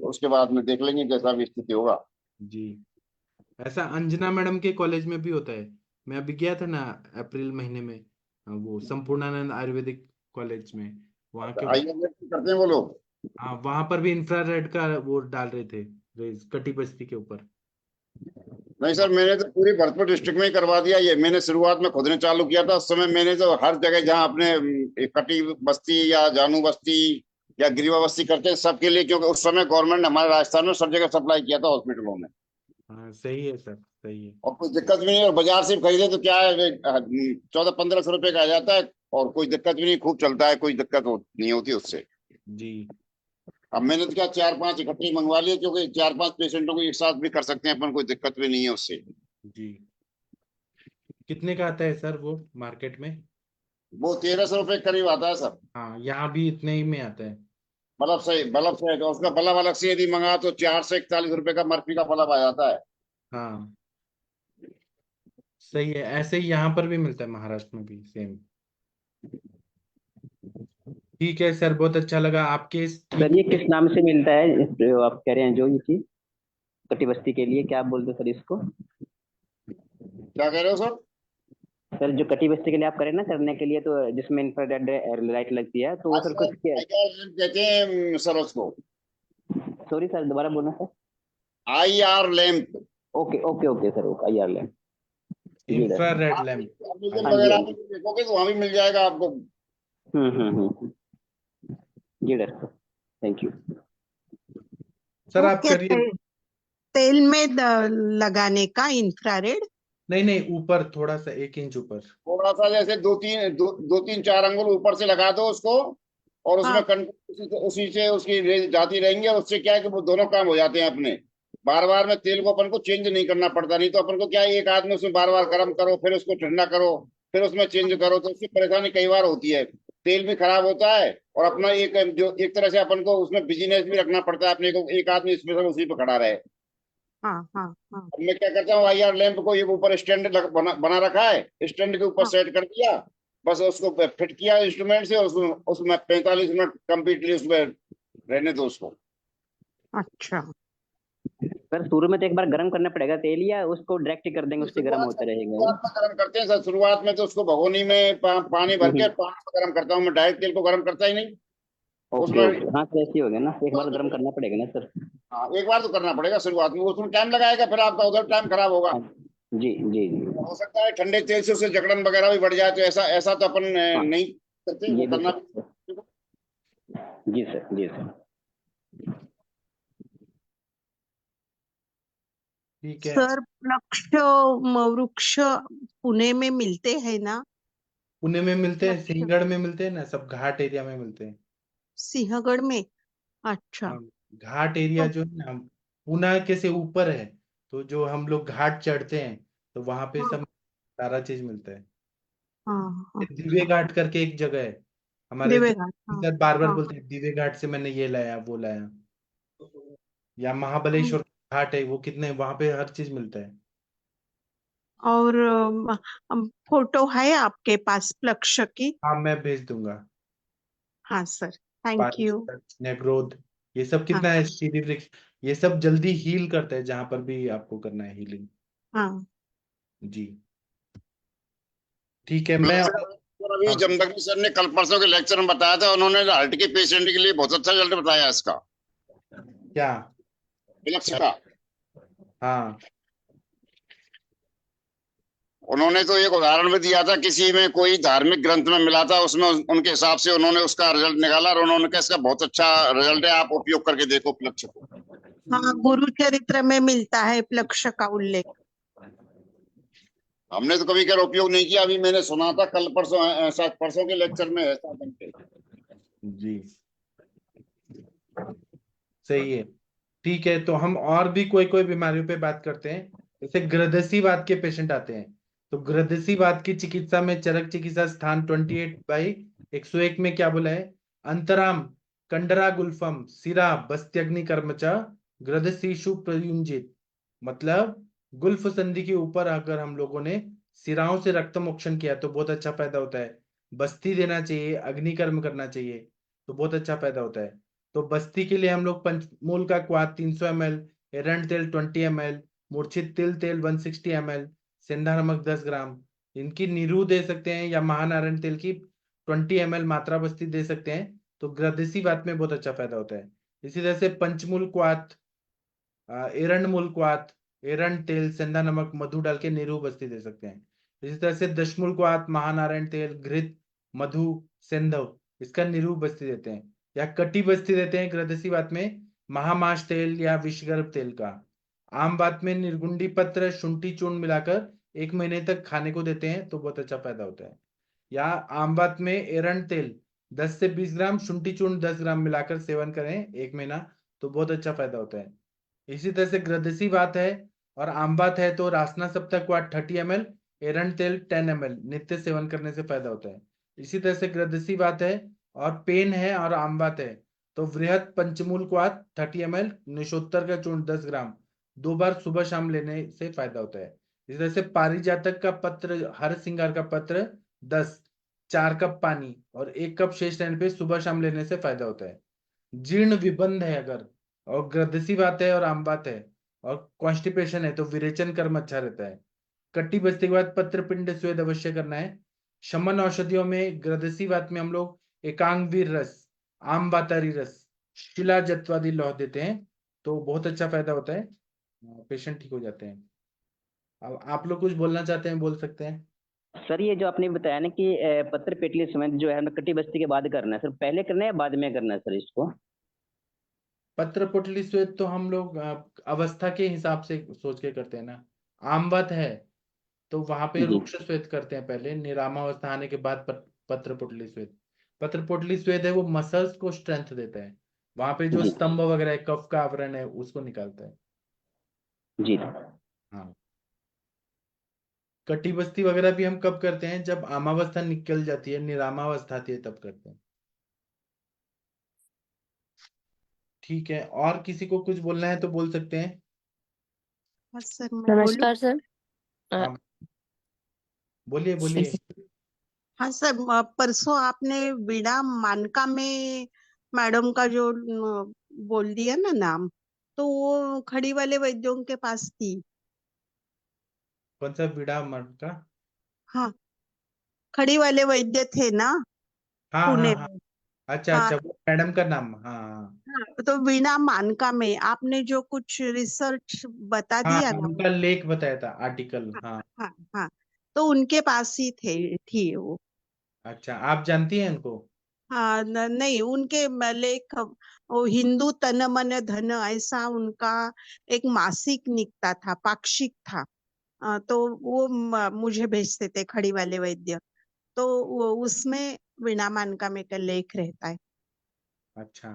उसके बाद में देख लेंगे जैसा भी स्थिति होगा। जी, ऐसा अंजना मैडम के कॉलेज में भी होता है। मैं अभी गया था ना अप्रैल महीने में, वो संपूर्णानंद आयुर्वेदिक कॉलेज में, वहाँ के। आइए करते हैं वो लोग। हाँ, वहां पर भी इंफ्रारेड का वो डाल रहे थे, रेज कटी बस्ती के ऊपर। नहीं सर, मैंने तो पूरी भरतपुर डिस्ट्रिक्ट में ही करवा दिया। ये मैंने शुरुआत में खुद ने चालू किया था। उस समय मैंने तो हर जगह जहाँ अपने कटी बस्ती या जानू बस्ती या गिरिवा बस्ती करते हैं सबके लिए, क्योंकि उस समय गवर्नमेंट ने हमारे राजस्थान में सब जगह सप्लाई किया था हॉस्पिटलों में। हाँ सही है सर, सही है। और कोई दिक्कत भी नहीं है। और बाजार से खरीदे तो क्या है, 1400-1500 रुपए का आ जाता है, और कोई दिक्कत भी नहीं, खूब चलता है, कोई दिक्कत नहीं होती उससे। जी। अब मैंने तो क्या 4-5 इकट्ठी मंगवा लिए, क्योंकि 4-5 पेशेंटों को एक साथ भी कर सकते हैं अपन, कोई दिक्कत भी नहीं है उससे। जी, कितने का आता है सर वो मार्केट में? वो 1300 रुपए करीब आता है सर। हाँ, यहाँ भी इतने ही में आता है। बल्ब से है, उसका बल्ब अलग से यदि मंगा तो 441 रुपए का मर्फी का बल्ब आ जाता है। हाँ सही है, ऐसे ही यहाँ पर भी मिलता है, महाराष्ट्र में भी सेम। ठीक है सर, बहुत अच्छा लगा आपके इस सर ये किस नाम से मिलता है जो आप कह रहे हैं, जो ये चीज कटी बस्ती के लिए क्या आप बोलते हैं सर इसको? क्या कह रहे हो सर? सर जो कटी बस्ती के लिए आप करें ना, करने के लिए तो जिसमें इंफ्रारेड लाइट लगती है, तो वो सर कुछ क्या? कहते हैं सर उसको सॉरी सर, दोबारा बोलना sir. IR lamp. Okay okay okay sir, okay IR lamp. जी सर। Infrared lamp. अमेज़न हाँ जी वगैरह हाँ में जी। देखोगे तो वहां भी मिल जाएगा आपको। जी डॉक्टर, थैंक यू। सर वो आप क्या करिए। तेल में लगाने का इंफ्रारेड? नहीं नहीं, ऊपर थोड़ा सा 1 इंच ऊपर। थोड़ा सा जैसे 2-3 4 अंगुल ऊपर से लगा दो उसको, और उसमें हाँ उसी से उसकी रेंज जाती रहेंगी। और उससे क्या है कि वो दोनों काम हो जाते हैं अपने। बार बार में तेल को अपन को चेंज नहीं करना पड़ता। नहीं तो अपन को क्या है, एक आदमी उसमें बार बार गर्म करो, फिर उसको ठंडा करो, फिर उसमें चेंज करो, तो उसकी परेशानी कई बार होती है। तेल भी खराब होता है, और अपना एक तरह से अपन को उसमें बिजनेस भी रखना पड़ता है अपने को, एक आदमी स्पेशल उसी पे खड़ा रहे। हाँ हाँ हाँ अब मैं क्या करता हूँ, IR लैंप को ये ऊपर स्टैंड बना रखा है, स्टैंड के ऊपर हाँ। सेट कर दिया, बस उसको फिट किया इंस्ट्रूमेंट से, उसमें 45 मिनट कंप्लीटली उसमें रहने दो उसको। अच्छा, सर शुरू में तो एक बार गर्म करना पड़ेगा तेल, या उसको डायरेक्ट ही कर देंगे उससे गर्म होता रहेगा वो? शुरुआत में गर्म करते हैं सर। शुरुआत में तो उसको भगोनी में पानी भर के पानी से गर्म करता हूँ मैं, डायरेक्ट तेल को गर्म करता ही नहीं ओके उसमें। ओके, हाँ सर ऐसे ही हो गया ना, एक बार गर्म करना पड़ेगा ना सर। हाँ, एक बार तो करना पड़ेगा शुरुआत में, उसमें टाइम लगाएगा, फिर आपका उधर टाइम खराब होगा। हाँ, जी जी जी। हो सकता है ठंडे तेल से उससे जकड़न वगैरह भी बढ़ जाए, तो ऐसा ऐसा तो अपन हाँ नहीं करते, वो ये भी करना। सर, जी सर जी सर। ठीक है। सर वृक्ष पुणे में मिलते हैं ना? पुणे में मिलते हैं, वृक्ष सिंहगढ़ में मिलते हैं ना, सब घाट एरिया में मिलते हैं। सिंहगढ़ में? अच्छा। हाँ, घाट एरिया तो जो है ना, पुणे के से ऊपर है, तो जो हम लोग घाट चढ़ते हैं तो वहां पे हाँ सब सारा चीज मिलता है। हाँ। दिव्य अच्छा। घाट करके एक जगह है हमारे दिव्य तो, घाट, हाँ सर बार बार हाँ। बोलते हैं दिव्य घाट से मैंने ये लाया वो लाया। या हाँ। महाबलेश्वर घाट है, वो कितने वहां पे हर चीज मिलता है। और फोटो है आपके पास वृक्ष की? हाँ, मैं भेज दूंगा। हाँ सर, थैंक यू। पारिजात, नेग्रोध, ये सब हाँ कितना है, शीरी वृक्ष, ये सब जल्दी हील करता है जहां पर भी आपको करना है हीलिंग। हाँ। जी, ठीक है। मैं मैं सर अभी हाँ, जमदग्नि सर ने कल परसों के लेक्चर में बताया था, उन्होंने हार्ट के पेशेंट के लिए बहुत अच्छा रिजल्ट बताया इसका, क्या? विलक्स का। हाँ, उन्होंने तो एक उदाहरण भी दिया था, किसी में कोई धार्मिक ग्रंथ में मिला था, उसमें उनके हिसाब से उन्होंने उसका रिजल्ट निकाला और उन्होंने कहा इसका बहुत अच्छा रिजल्ट है, आप उपयोग करके देखो लक्ष्य को। हाँ, गुरु चरित्र में मिलता है वृक्ष का उल्लेख। हमने तो कभी खैर उपयोग नहीं किया, अभी मैंने सुना था कल परसों, शायद परसों के लेक्चर में ऐसा बनते। जी, सही है। ठीक है, तो हम और भी कोई कोई बीमारियों पे बात करते हैं। जैसे ग्रदसीवात के पेशेंट आते हैं, तो ग्रदसीवात की चिकित्सा में चरक चिकित्सा स्थान 28/101 में क्या बोला है? अंतराम कंडरा गुल्फम सिरा बस्त्यग्नि कर्मचा ग्रदसीषु प्रयुंजित। मतलब गुल्फ संधि के ऊपर अगर हम लोगों ने सिराओं से रक्त मोक्षण किया तो बहुत अच्छा फायदा होता है। बस्ती देना चाहिए, अग्निकर्म करना चाहिए, तो बहुत अच्छा फायदा होता है। तो बस्ती के लिए हम लोग पंचमूल का क्वाथ 300 ml, एरंड तेल 20 ml, मूर्छित तिल तेल 160 ml, सेंधा नमक 10 ग्राम, इनकी नीरू दे सकते हैं, या महानारायण तेल की 20 ml मात्रा बस्ती दे सकते हैं। तो ग्रदसी बात में बहुत अच्छा फायदा होता है। इसी तरह से पंचमूल क्वाथ, एरंड मूल क्वाथ, एरंड तेल, सेंधा नमक, मधु डाल के नीरू बस्ती दे सकते हैं। इसी तरह से दशमूल क्वाथ, महानारायण तेल, घृत, मधु, सेंधव, इसका नीरू बस्ती देते हैं। या कटी बस्ती देते हैं ग्रदसी बात में महामाश तेल या विषगर्भ तेल का। आम बात में निर्गुंडी पत्र शुंठी चूर्ण मिलाकर 1 महीने तक खाने को देते हैं तो बहुत अच्छा फायदा होता है। या आम बात में एरंड तेल 10 से 20 ग्राम, शुंठी चूर्ण 10 ग्राम मिलाकर सेवन करें 1 महीना, तो बहुत अच्छा फायदा होता है। इसी तरह से ग्रदसी बात है और आम बात है तो रासना सप्ताह क्वाट 30 ml, एरंड तेल 10 ml नित्य सेवन करने से फायदा होता है। इसी तरह से ग्रदसी बात है और पेन है और आम बात है तो वृहत पंचमूल क्वाथ 30 ml, निशोत्तर का चूर्ण 10 ग्राम 2 बार सुबह शाम लेने से फायदा होता है। इस तरह से पारिजातक का पत्र, हर सिंगार का पत्र 10, 4 कप पानी और 1 कप शेष रहने पे सुबह शाम लेने से फायदा होता है। जीर्ण विबंध है अगर, और ग्रदसी बात है और आम बात है और कॉन्स्टिपेशन है तो विरेचन कर्म अच्छा रहता है। कट्टी बजते के बाद पत्र पिंड स्वेद अवश्य करना है। शमन औषधियों में ग्रदसी बात में हम लोग एकांगवीर रस, आम बातारी रस, शिला जत्वादि लौह देते हैं तो बहुत अच्छा फायदा होता है, पेशेंट ठीक हो जाते हैं। अब आप लोग कुछ बोलना चाहते हैं, बोल सकते हैं। सर ये जो आपने बताया ना कि पत्र पेटली समेत जो है हमें कटी बस्ती के बाद करना है, सर पहले करना है या बाद में करना है सर इसको? पत्र पुटली श्वेत तो हम लोग अवस्था के हिसाब से सोच के करते हैं ना। आम बात है तो वहां पे जी रुक्ष श्वेत करते हैं पहले, निरामावस्था आने के बाद पत्र पुटली श्वेत। पत्र पुटली श्वेत है वो मसल्स को स्ट्रेंथ देता है, वहां पे जो जी स्तंभ वगैरह है, कफ का आवरण है उसको निकालता है। जी। हाँ, कटी बस्ती वगैरह भी हम कब करते हैं? जब आमावस्था निकल जाती है, निरामावस्था आती है तब करते हैं। ठीक है, और किसी को कुछ बोलना है तो बोल सकते हैं। हाँ सर, मैं बोलूं? नमस्कार सर। हाँ, बोलिए बोलिए। हाँ सर, परसों आपने वीणा मानका में मैडम का जो बोल दिया ना नाम, तो वो खड़ी वाले वैद्यों के पास थी। कौन सा बीड़ा मठ का? हाँ, खड़ी वाले वैद्य थे ना हाँ हाँ पुणे हाँ, में। अच्छा हाँ अच्छा, वो मैडम का नाम, हाँ हाँ हाँ, तो वीणा मानका में आपने जो कुछ रिसर्च बता हाँ दिया हाँ, ना। उनका लेख बताया था, आर्टिकल, हाँ हाँ। हाँ हाँ, तो उनके पास ही थी वो। अच्छा, आप जानती हैं उनको? हाँ नहीं उनके लेख वो हिंदू तन मन धन ऐसा उनका एक मासिक निकता था, पाक्षिक था। तो वो मुझे भेजते थे खड़ी वाले वैद्य, तो उसमें वीणा मानकामे का लेख रहता है। अच्छा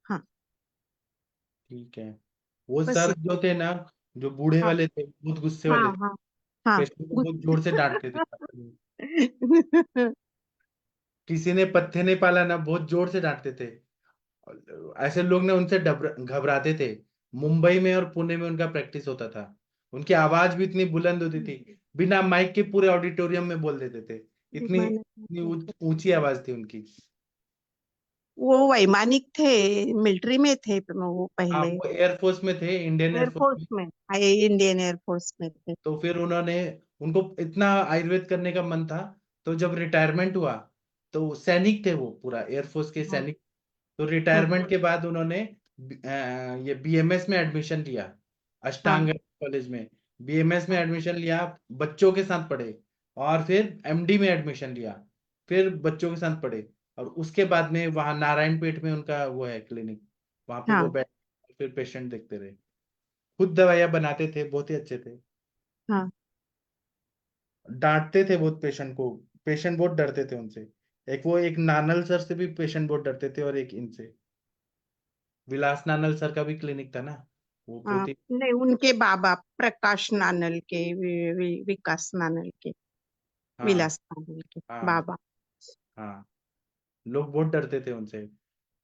हाँ ठीक है। वो बस सर जो थे ना, जो बूढ़े हाँ वाले थे, बहुत गुस्से हाँ वाले थे, हाँ हाँ पेशेंट को बहुत जोर से डांटते थे। गुड। किसी ने पत्थर नहीं पाला ना, बहुत जोर से डांटते थे। ऐसे लोग ना उनसे घबराते थे। मुंबई में और पुणे में उनका प्रैक्टिस होता था। उनकी आवाज भी इतनी बुलंद होती थी, बिना माइक के पूरे ऑडिटोरियम में बोल देते थे। इतनी इतनी ऊंची आवाज थी उनकी। वो वैमानिक थे, मिलिट्री में थे वो हाँ, पहले, वो एयरफोर्स में थे, इंडियन एयरफोर्स एयरफोर्स में। में, इंडियन एयरफोर्स में थे। तो फिर उनको इतना आयुर्वेद करने का मन था। तो जब रिटायरमेंट हुआ, तो सैनिक थे वो, पूरा एयरफोर्स के हाँ सैनिक। तो हाँ रिटायरमेंट के बाद उन्होंने ये बीएमएस में एडमिशन लिया, हाँ अष्टांग कॉलेज में। बीएमएस में एडमिशन लिया, बच्चों के साथ पढ़े। और फिर एमडी में एडमिशन लिया, फिर बच्चों के साथ पढ़े। और उसके बाद में वहां नारायणपेट में उनका वो है क्लिनिक, वहां पे वो हाँ बैठ फिर पेशेंट देखते रहे। खुद दवाइयां बनाते थे, बहुत ही अच्छे थे। हाँ डांटते थे बहुत पेशेंट को, पेशेंट बहुत डरते थे उनसे। एक नानल सर से भी पेशेंट बहुत डरते थे, और एक इनसे विलास नानल सर का भी क्लिनिक था ना, वो हाँ बहुत ही। नहीं उनके बाबा प्रकाश नानल के, विकास नानल के, हाँ विलास नानल के हाँ बाबा। हाँ, लोग बहुत डरते थे उनसे।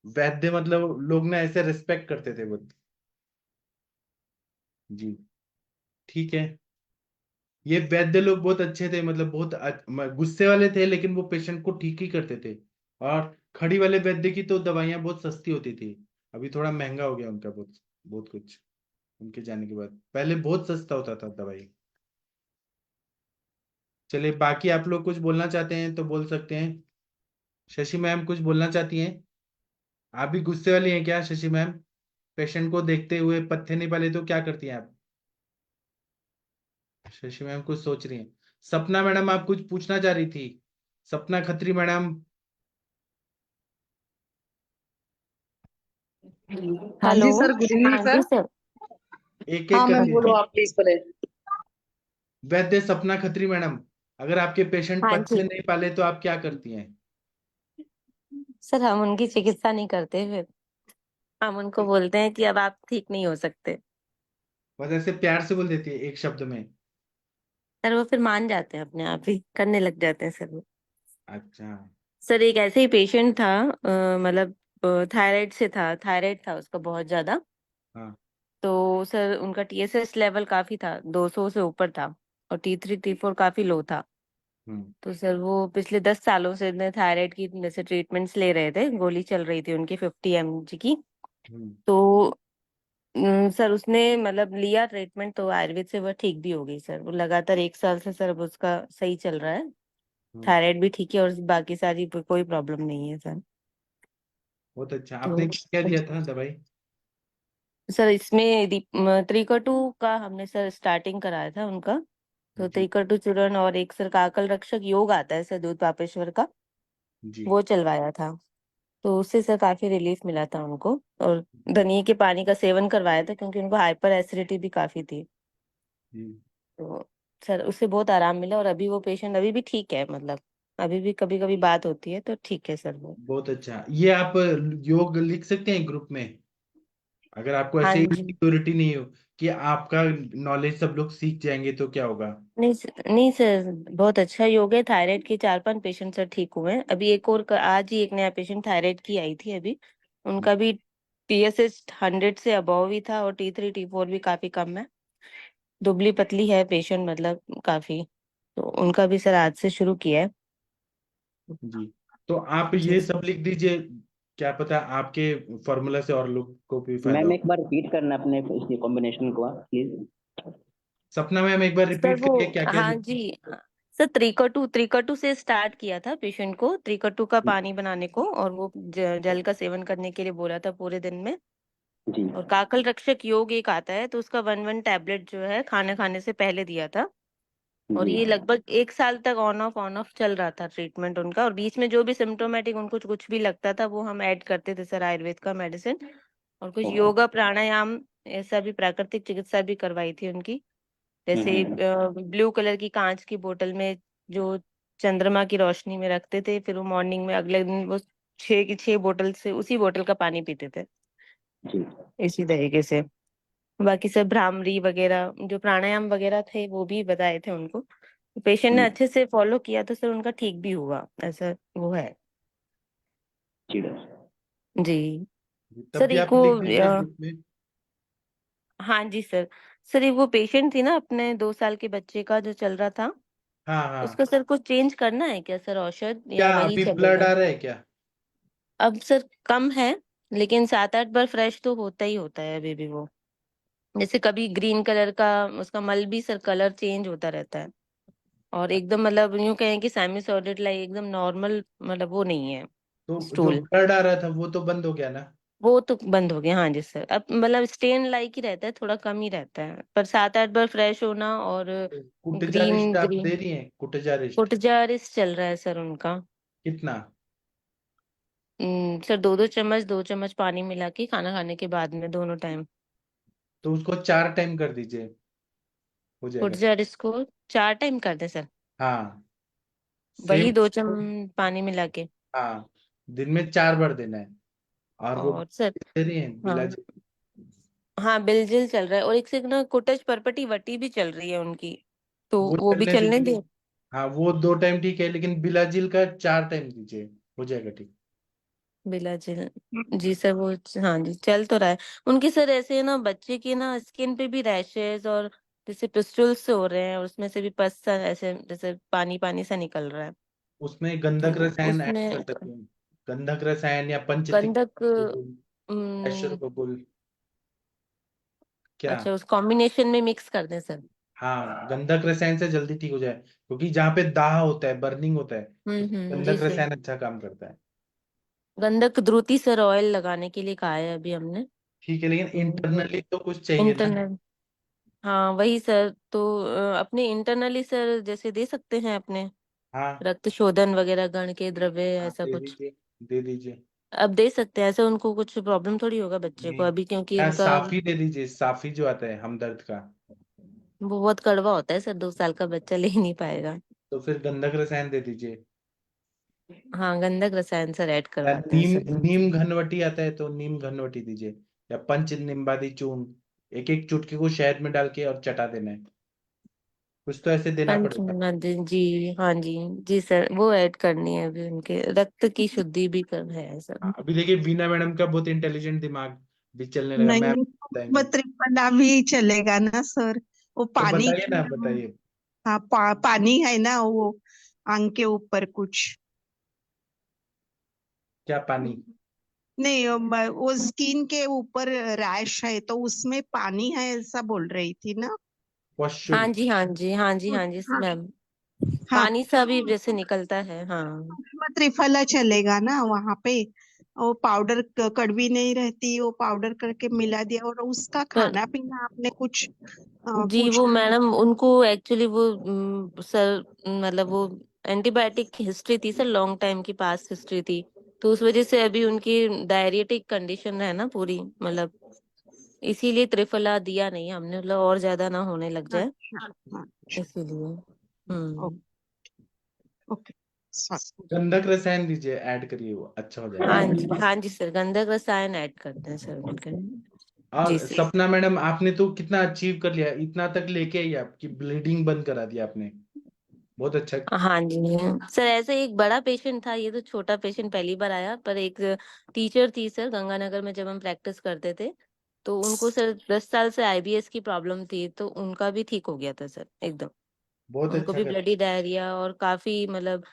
वैद्य मतलब लोग ना ऐसे रिस्पेक्ट करते थे बहुत। जी ठीक है। ये वैद्य लोग बहुत अच्छे थे, मतलब बहुत गुस्से वाले थे, लेकिन वो पेशेंट को ठीक ही करते थे। और खड़ी वाले वैद्य की तो दवाइयाँ बहुत सस्ती होती थी। अभी थोड़ा महंगा हो गया उनका बहुत बहुत कुछ, उनके जाने के बाद। पहले बहुत सस्ता होता था दवाई। चलिए, बाकी आप लोग कुछ बोलना चाहते हैं तो बोल सकते हैं। शशि मैम कुछ बोलना चाहती हैं? आप भी गुस्से वाली हैं क्या शशि मैम? पेशेंट को देखते हुए पत्थे नहीं पाले तो क्या करती हैं आप? शशि मैम कुछ सोच रही हैं। सपना मैडम, आप कुछ पूछना चाह रही थी? सपना खत्री मैडम। हाँ हेलो। जी सर, गुड इवनिंग हाँ जी सर। सर। एक हाँ एक मैम बोलो करके। आप प्लीज पहले। वैद्य सपना खत्री मैडम, अगर आपके पेशेंट हाँ पत्थर जी नहीं पाले तो आप क्या करती हैं? सर, हम उनकी चिकित्सा नहीं करते, फिर हम उनको बोलते हैं कि अब आप ठीक नहीं हो सकते। बस ऐसे प्यार से बोल देती है एक शब्द में? सर वो फिर मान जाते हैं, अपने आप ही करने लग जाते हैं सर वो। अच्छा। सर एक ऐसे ही पेशेंट था, मतलब थायराइड से था, थायराइड था उसका बहुत ज्यादा। हाँ। तो सर उनका टीएसएच लेवल काफी था, 200 से ऊपर था। और T3 T4 काफी लो था। हम्म तो सर वो पिछले 10 सालों से थायराइड की जैसे ट्रीटमेंट्स ले रहे थे, गोली चल रही थी उनकी 50 mg की। हम्म तो सर उसने मतलब लिया ट्रीटमेंट, तो आयुर्वेद से वह ठीक भी हो गई सर। वो लगातार 1 साल से सर अब उसका सही चल रहा है। हम्म। थायराइड भी ठीक है और बाकी सारी कोई प्रॉब्लम नहीं है सर। बहुत अच्छा। आपने तो क्या दिया था दवाई? सर इसमें त्रिकटु का हमने सर स्टार्टिंग कराया था उनका। तो जी त्रिकटु चूर्ण और एक सर काकल रक्षक योग आता है सर दूध पापेश्वर का, जी वो चलवाया था। तो उससे सर काफी रिलीफ मिला था उनको। और धनिए के पानी का सेवन करवाया था, क्योंकि उनको हाइपर एसिडिटी भी काफी थी। जी। तो सर उससे बहुत आराम मिला, और अभी वो पेशेंट अभी भी ठीक है, मतलब अभी भी कभी कभी बात होती है तो ठीक है सर वो। बहुत अच्छा। ये आप योग लिख सकते हैं ग्रुप में, अगर आपको हाँ ऐसे जी। सिक्योरिटी नहीं हो कि आपका नॉलेज सब लोग सीख जाएंगे तो क्या होगा? नहीं सर, बहुत अच्छा योग है। थायराइड के 4-5 पेशेंट सर ठीक हुए हैं। अभी एक और आज ही एक नया पेशेंट थायराइड की आई थी अभी। उनका भी टीएसएच 100 से अबव ही था, और T3 T4 भी काफी कम है। दुबली पतली है पेशेंट, मतलब काफी। तो उनका भी सर आज से शुरू किया है। जी। तो आप जी ये सर। सब लिख दीजिए, क्या पता आपके फॉर्मूला से और लोग को भी फायदा मैम हो। एक बार रिपीट करना अपने इस कॉम्बिनेशन को प्लीज। सपना मैम एक बार सर रिपीट वो, करिए क्या क्या हाँ लिखा। जी हाँ। सर त्रिकटु त्रिकटु से स्टार्ट किया था पेशेंट को, त्रिकटु का पानी बनाने को, और वो जल का सेवन करने के लिए बोला था पूरे दिन में। जी और काकल रक्षक योग एक आता है, तो उसका 1 टैबलेट जो है खाना खाने से पहले दिया था। और जी ये लगभग 1 साल तक ऑन ऑफ चल रहा था ट्रीटमेंट उनका, और बीच में जो भी सिम्टोमेटिक उनको कुछ भी लगता था वो हम ऐड करते थे सर आयुर्वेद का मेडिसिन, और कुछ ओके योगा प्राणायाम ऐसा भी प्राकृतिक चिकित्सा भी करवाई थी उनकी। जैसे ब्लू कलर की कांच की बोतल में जो चंद्रमा की रोशनी में रखते थे, फिर वो मॉर्निंग में अगले दिन वो 6 की 6 बोतल से उसी बोतल का पानी पीते थे, जी इसी तरीके से। बाकी सब भ्रामरी वगैरह जो प्राणायाम वगैरह थे वो भी बताए थे उनको, पेशेंट ने अच्छे से फॉलो किया तो सर उनका ठीक भी हुआ, ऐसा वो है। जी डॉक्टर तब जी सर भी एक आप वो लिख दीजिए ग्रुप में। हाँ जी सर। सर एक वो पेशेंट थी ना अपने 2 साल के बच्चे का जो चल रहा था, हाँ हाँ। उसका सर कुछ चेंज करना है क्या सर औषध, क्या या वही अभी ब्लड चलेगा? आ रहा है क्या? अब सर कम है, लेकिन 7-8 बार फ्रेश तो होता है अभी भी वो। जैसे कभी ग्रीन कलर का उसका मल भी सर कलर चेंज होता रहता है, और एकदम मतलब यूं कहें कि सेमी सॉलिड लाइक एकदम नॉर्मल मतलब वो नहीं है तो जो स्टूल। ब्लड आ रहा था वो तो बंद हो गया ना? वो तो बंद हो गया हाँ जी सर, अब मतलब स्टेन लाइक ही रहता है, थोड़ा कम ही रहता है, पर 7-8 बार फ्रेश होना और कुटजारिस्ट ग्रीन आप ग्रीन। दे रही हैं? कुटजारिस्ट पुटजारिस चल रहा है सर उनका। कितना? सर 2-2 चम्मच पानी मिला के खाना खाने के बाद में दोनों टाइम। तो उसको 4 टाइम कर दीजिए, हो जाएगा। पुटजारिस को 4 टाइम कर दे सर, हाँ वही सेम। 2 चम्मच पानी मिला के। हाँ दिन में 4 बार देना है। और वो और सर दे रही हैं हाँ बिलाजी? हाँ बिलजिल चल रहा है, और एक से ना कुटज परपटी वटी भी चल रही है उनकी, तो वो वो भी चलने चलने दीजिए। दे। हाँ वो 2 टाइम ठीक है, लेकिन बिलाजिल का 4 टाइम दीजिए, हो जाएगा ठीक। बिलजिल जी सर वो हाँ जी चल तो रहा है। उनकी सर ऐसे है ना बच्चे की ना स्किन पे भी रैशेज और जैसे पिस्टुल्स से हो रहे हैं, और उसमें से भी पस सा ऐसे जैसे पानी पानी सा निकल रहा है। उसमें गंधक तो रसायन ऐड कर उसमें सकते हैं। गंधक रसायन या पंचतिक गंधक एशर बबुल। क्या? अच्छा उस कॉम्बिनेशन में मिक्स कर दें सर? हाँ गंधक रसायन से जल्दी ठीक हो जाए, क्योंकि जहाँ पे दाह होता है, बर्निंग होता है, जी गंधक सर। रसायन अच्छा काम करता है। गंधक द्रुति सर ऑयल लगाने के लिए कहा है अभी हमने। ठीक है, लेकिन तो वो इंटरनली तो कुछ चाहिए ना? इंटरनल हाँ वही सर, तो अपने इंटरनली सर जैसे दे सकते हैं अपने हाँ रक्त शोधन वगैरह गण के द्रव्य हाँ ऐसा दे कुछ। दीजिए, दे दीजिए। अब दे सकते हैं ऐसे, उनको कुछ प्रॉब्लम थोड़ी होगा बच्चे को नहीं, अभी, क्योंकि या उनका साफी दे दीजिए, साफी जो आता है हमदर्द का। वो बहुत कड़वा होता है सर, 2 साल का बच्चा ले ही नहीं पाएगा। तो फिर गंधक रसायन दे दीजिए। हाँ गंधक रसायन सर ऐड या करवाते हैं नीम सर। नीम घनवटी आता है तो नीम घनवटी दीजिए, या पंच निम्बादी चूर्ण, एक एक चुटकी को शहद में डाल के और चटा देना है। कुछ तो ऐसे देना पड़ेगा। पंचमहादी जी हाँ जी। जी सर वो ऐड करनी है अभी, उनके रक्त की शुद्धि भी कर है सर। हाँ, अभी देखिए बीना मैडम का बहुत इंटेलिजेंट दिमाग भी चलने लगा, मैं नहीं, आपको बताएंगे। त्रिफला भी चलेगा ना सर? वो तो पानी बताइए की ना, ना, बताइए। हाँ पानी है ना वो आंख के ऊपर कुछ। क्या पानी? नहीं वो स्किन के ऊपर रैश है तो उसमें पानी है ऐसा बोल रही थी ना? पश्चुल। हाँ जी हाँ जी हाँ जी हाँ जी हाँ मैम, हाँ, पानी सा भी जैसे निकलता है हाँ। त्रिफला चलेगा ना वहां पे? वो पाउडर कड़वी नहीं रहती, वो पाउडर करके मिला दिया, और उसका पर खाना पीना आपने कुछ जी वो पूछा? मैडम उनको एक्चुअली वो सर मतलब वो एंटीबायोटिक की हिस्ट्री थी सर, लॉन्ग टाइम की पास्ट हिस्ट्री थी, तो उस वजह से अभी उनकी डायरिएटिक कंडीशन है ना पूरी, मतलब इसीलिए त्रिफला दिया नहीं हमने, मतलब और ज्यादा ना होने लग जाए अच्छा अच्छा, इसीलिए। हम्म। Okay sir. गंधक रसायन दीजिए, ऐड करिए, वो अच्छा हो जाएगा। हाँ जी सर गंधक रसायन ऐड करते हैं सर उनके। जी और सर। सपना मैडम, आपने तो कितना अचीव कर लिया, इतना तक लेके आई, आपकी ब्लीडिंग बंद करा दिया आपने, बहुत अच्छा। हाँ जी सर, ऐसे एक बड़ा पेशेंट था, ये तो छोटा पेशेंट पहली बार आया, पर एक टीचर थी सर गंगानगर में जब हम प्रैक्टिस करते थे, तो उनको सर 10 साल से आईबीएस की प्रॉब्लम थी, तो उनका भी ठीक हो गया था सर एकदम। बहुत उनको अच्छा भी कर। ब्लडी डायरिया और काफी मतलब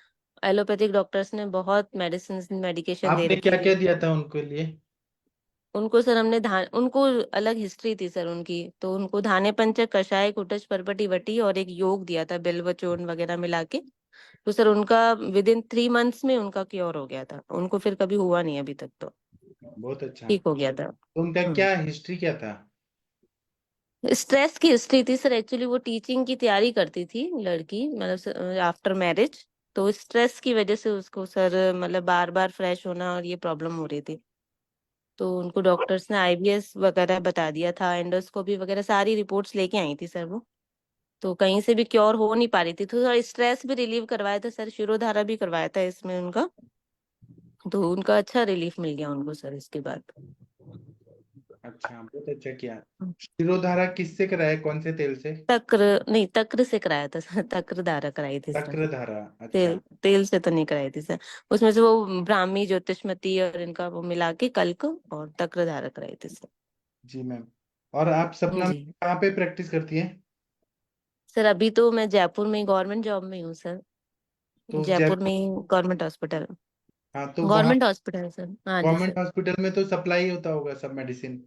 एलोपैथिक डॉक्टर्स ने बहुत मेडिसिन मेडिकेशन दे आपने रखी क्या थी। क्या दिया था उनके लिए? उनको सर हमने धान उनको अलग हिस्ट्री थी सर उनकी, तो उनको धाने पंचक कषाय कुटच परपटी वटी और एक योग दिया था बिल्व चूर्ण वगैरह मिला के, तो सर उनका विद इन 3 मंथ्स में उनका क्योर हो गया था, उनको फिर कभी हुआ नहीं अभी तक, तो बहुत अच्छा। ठीक हो गया था। तो उनका हम्म। क्या हिस्ट्री क्या था? स्ट्रेस की हिस्ट्री थी सर। एक्चुअली वो टीचिंग की तैयारी करती थी लड़की, मतलब आफ्टर मैरिज। तो स्ट्रेस की वजह से उसको सर मतलब बार बार फ्रेश होना और ये प्रॉब्लम हो रही थी। तो उनको डॉक्टर्स ने आईबीएस वगैरह बता दिया था, एंडोस्कोपी वगैरह सारी रिपोर्ट्स लेके आई थी सर वो। तो कहीं से भी क्योर हो नहीं पा रही थी। तो स्ट्रेस भी रिलीव करवाया था सर, शिरोधारा भी करवाया था इसमें उनका। तो उनका अच्छा रिलीफ मिल गया उनको सर इसके बाद। अच्छा, बहुत अच्छा किया। शिरोधारा किससे कराया, कौन से तेल से? तक्र नहीं, तक्र से कराया था सर, तक्र धारा कराई थी सर। चक्रधारा, अच्छा। तेल तेल से तो नहीं कराई थी सर। उसमें से वो ब्राह्मी ज्योतिषमती और इनका वो मिला के कल्क और तक्र धारा कराई थी सर। जी मैम। और आप सपना में जी कहाँ पे प्रैक्टिस करती हैं? सर, अभी तो मैं जयपुर में गवर्नमेंट जॉब में हूँ सर। तो जयपुर में जयपुर, गवर्नमेंट हॉस्पिटल। हाँ तो वहाँ गवर्नमेंट हॉस्पिटल सर, हाँ जी गवर्नमेंट सर। हॉस्पिटल में तो सप्लाई होता होगा सब मेडिसिन।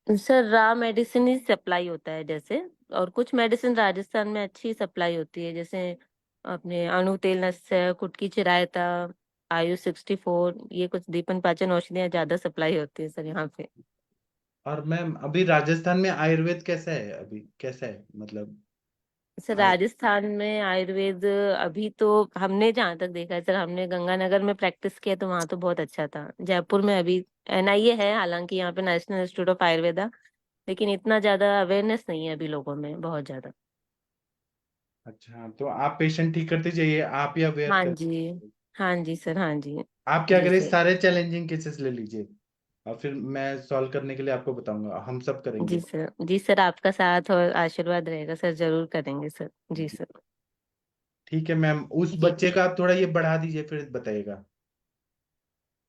सर रॉ मेडिसिन ही सप्लाई होता है जैसे। और कुछ मेडिसिन राजस्थान में अच्छी सप्लाई होती है, जैसे अपने अणु तेल नस्य, कुटकी चिरायता, आयु 64, ये कुछ दीपन पाचन औषधियाँ ज्यादा सप्लाई होती है सर यहाँ पे। और मैम अभी राजस्थान में आयुर्वेद कैसा है, अभी कैसा है मतलब? सर आय राजस्थान में आयुर्वेद अभी तो हमने जहाँ तक देखा है सर, हमने गंगानगर में प्रैक्टिस किया तो वहाँ तो बहुत अच्छा था। जयपुर में अभी एनआईए है, हालांकि यहाँ पे नेशनल इंस्टीट्यूट ऑफ आयुर्वेदा, लेकिन इतना ज्यादा अवेयरनेस नहीं है अभी लोगों में, बहुत ज्यादा। अच्छा, तो आप पेशेंट ठीक करते जाइए, आप ही अवेयर हाँ कर। जी, हाँ जी सर, हाँ जी। आप क्या जी करें, सर। सारे चैलेंजिंग केसेस ले लीजिए और फिर मैं सॉल्व करने के लिए आपको बताऊंगा, हम सब जी करेंगे। सर, जी सर, आपका साथ और आशीर्वाद रहेगा सर, जरूर करेंगे सर। जी जी, सर। ठीक है मैम। उस जी बच्चे का आप थोड़ा ये बढ़ा दीजिए, फिर बताइएगा।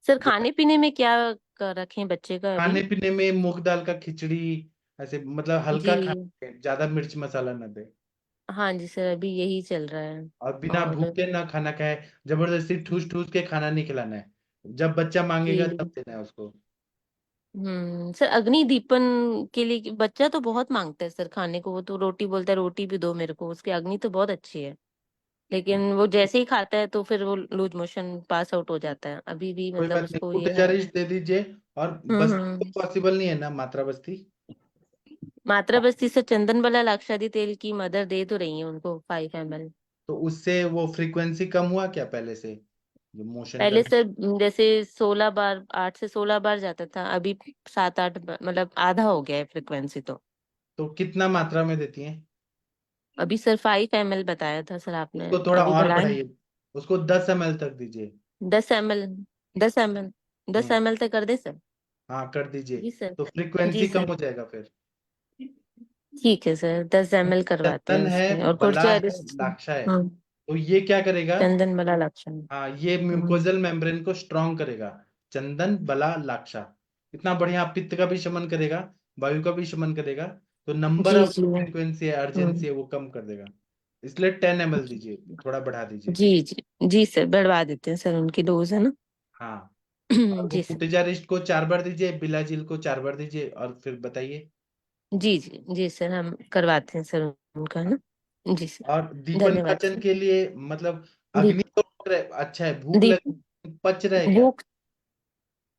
सर, खाने पीने में क्या रखें बच्चे का अभी? खाने पीने में मूंग दाल का खिचड़ी, ऐसे मतलब जी हल्का खाना, ज्यादा मिर्च मसाला न दे। हाँ जी सर, अभी यही चल रहा है। और बिना और भूखे ना खाना खाए, जबरदस्ती ठूस ठूस के खाना नहीं खिलाना है। जब बच्चा मांगेगा तब जी देना है उसको। सर, अग्नि दीपन के लिए बच्चा तो बहुत मांगता है सर खाने को। वो तो रोटी बोलता है, रोटी भी दो मेरे को। उसकी अग्नि तो बहुत अच्छी है, लेकिन वो जैसे ही खाता है तो फिर वो लूज मोशन पास आउट हो जाता है। अभी भी कोई मतलब बात नहीं, उसको ये है। फुटेजारिश दे दीजिए। और बस्ती हम्म। तो पॉसिबल नहीं है ना, मात्रा बस्ती? मात्रा बस्ती से चंदन वाला लाक्षादी तेल की मदर दे तो रही है उनको 5 ml। तो उससे वो फ्रीक्वेंसी कम हुआ क्या पहले से, जो मोशन का? पहले सर जैसे 16 बार, 8 से 16 बार जाता था, अभी 7 8 मतलब आधा हो गया है फ्रिक्वेंसी तो। तो कितना मात्रा में देती हैं? अभी सर 5 ml बताया था सर आपने, उसको थोड़ा अभी और बढ़ाएं? बढ़ाइए, उसको 10 ml तक दीजिए। 10 ml, 10 ml, दस हम्म, एम एल तक कर दे सर? हाँ कर दीजिए। जी सर। तो जी फ्रीक्वेंसी कम सर, हो जाएगा फिर। ठीक है सर, 10 ml करवाते हैं चंदन है, उसके। और कुछ बला है, लाक्षा है। हाँ, तो ये क्या करेगा? चंदन वाला लक्षण। हाँ, ये म्यूकोजल मेम्ब्रेन को स्ट्रांग करेगा। चंदन, बला, लाक्षा, इतना बढ़िया पित्त का भी शमन करेगा, वायु का भी शमन करेगा। तो नंबर जी ऑफ जी। फ्रीक्वेंसी है, अर्जेंसी हम्म। है, वो कम कर देगा। इसलिए 10 ml दीजिए, थोड़ा बढ़ा दीजिए। जी जी। जी सर, बढ़वा देते हैं सर, उनकी डोज है ना। हाँ। और वो जी सर। फुटेजारिस्ट को 4 बार दीजिए, बिलाजिल को 4 बार दीजिए, और फिर बताइए। जी जी। जी सर, हम करवाते हैं सर उनका, है ना। जी सर। और दीपन धन्यवाद पाचन सर। के लिए मतलब दीप अग्नि तो अच्छा है, भूख दीप लग, पच रहा है क्या? भूख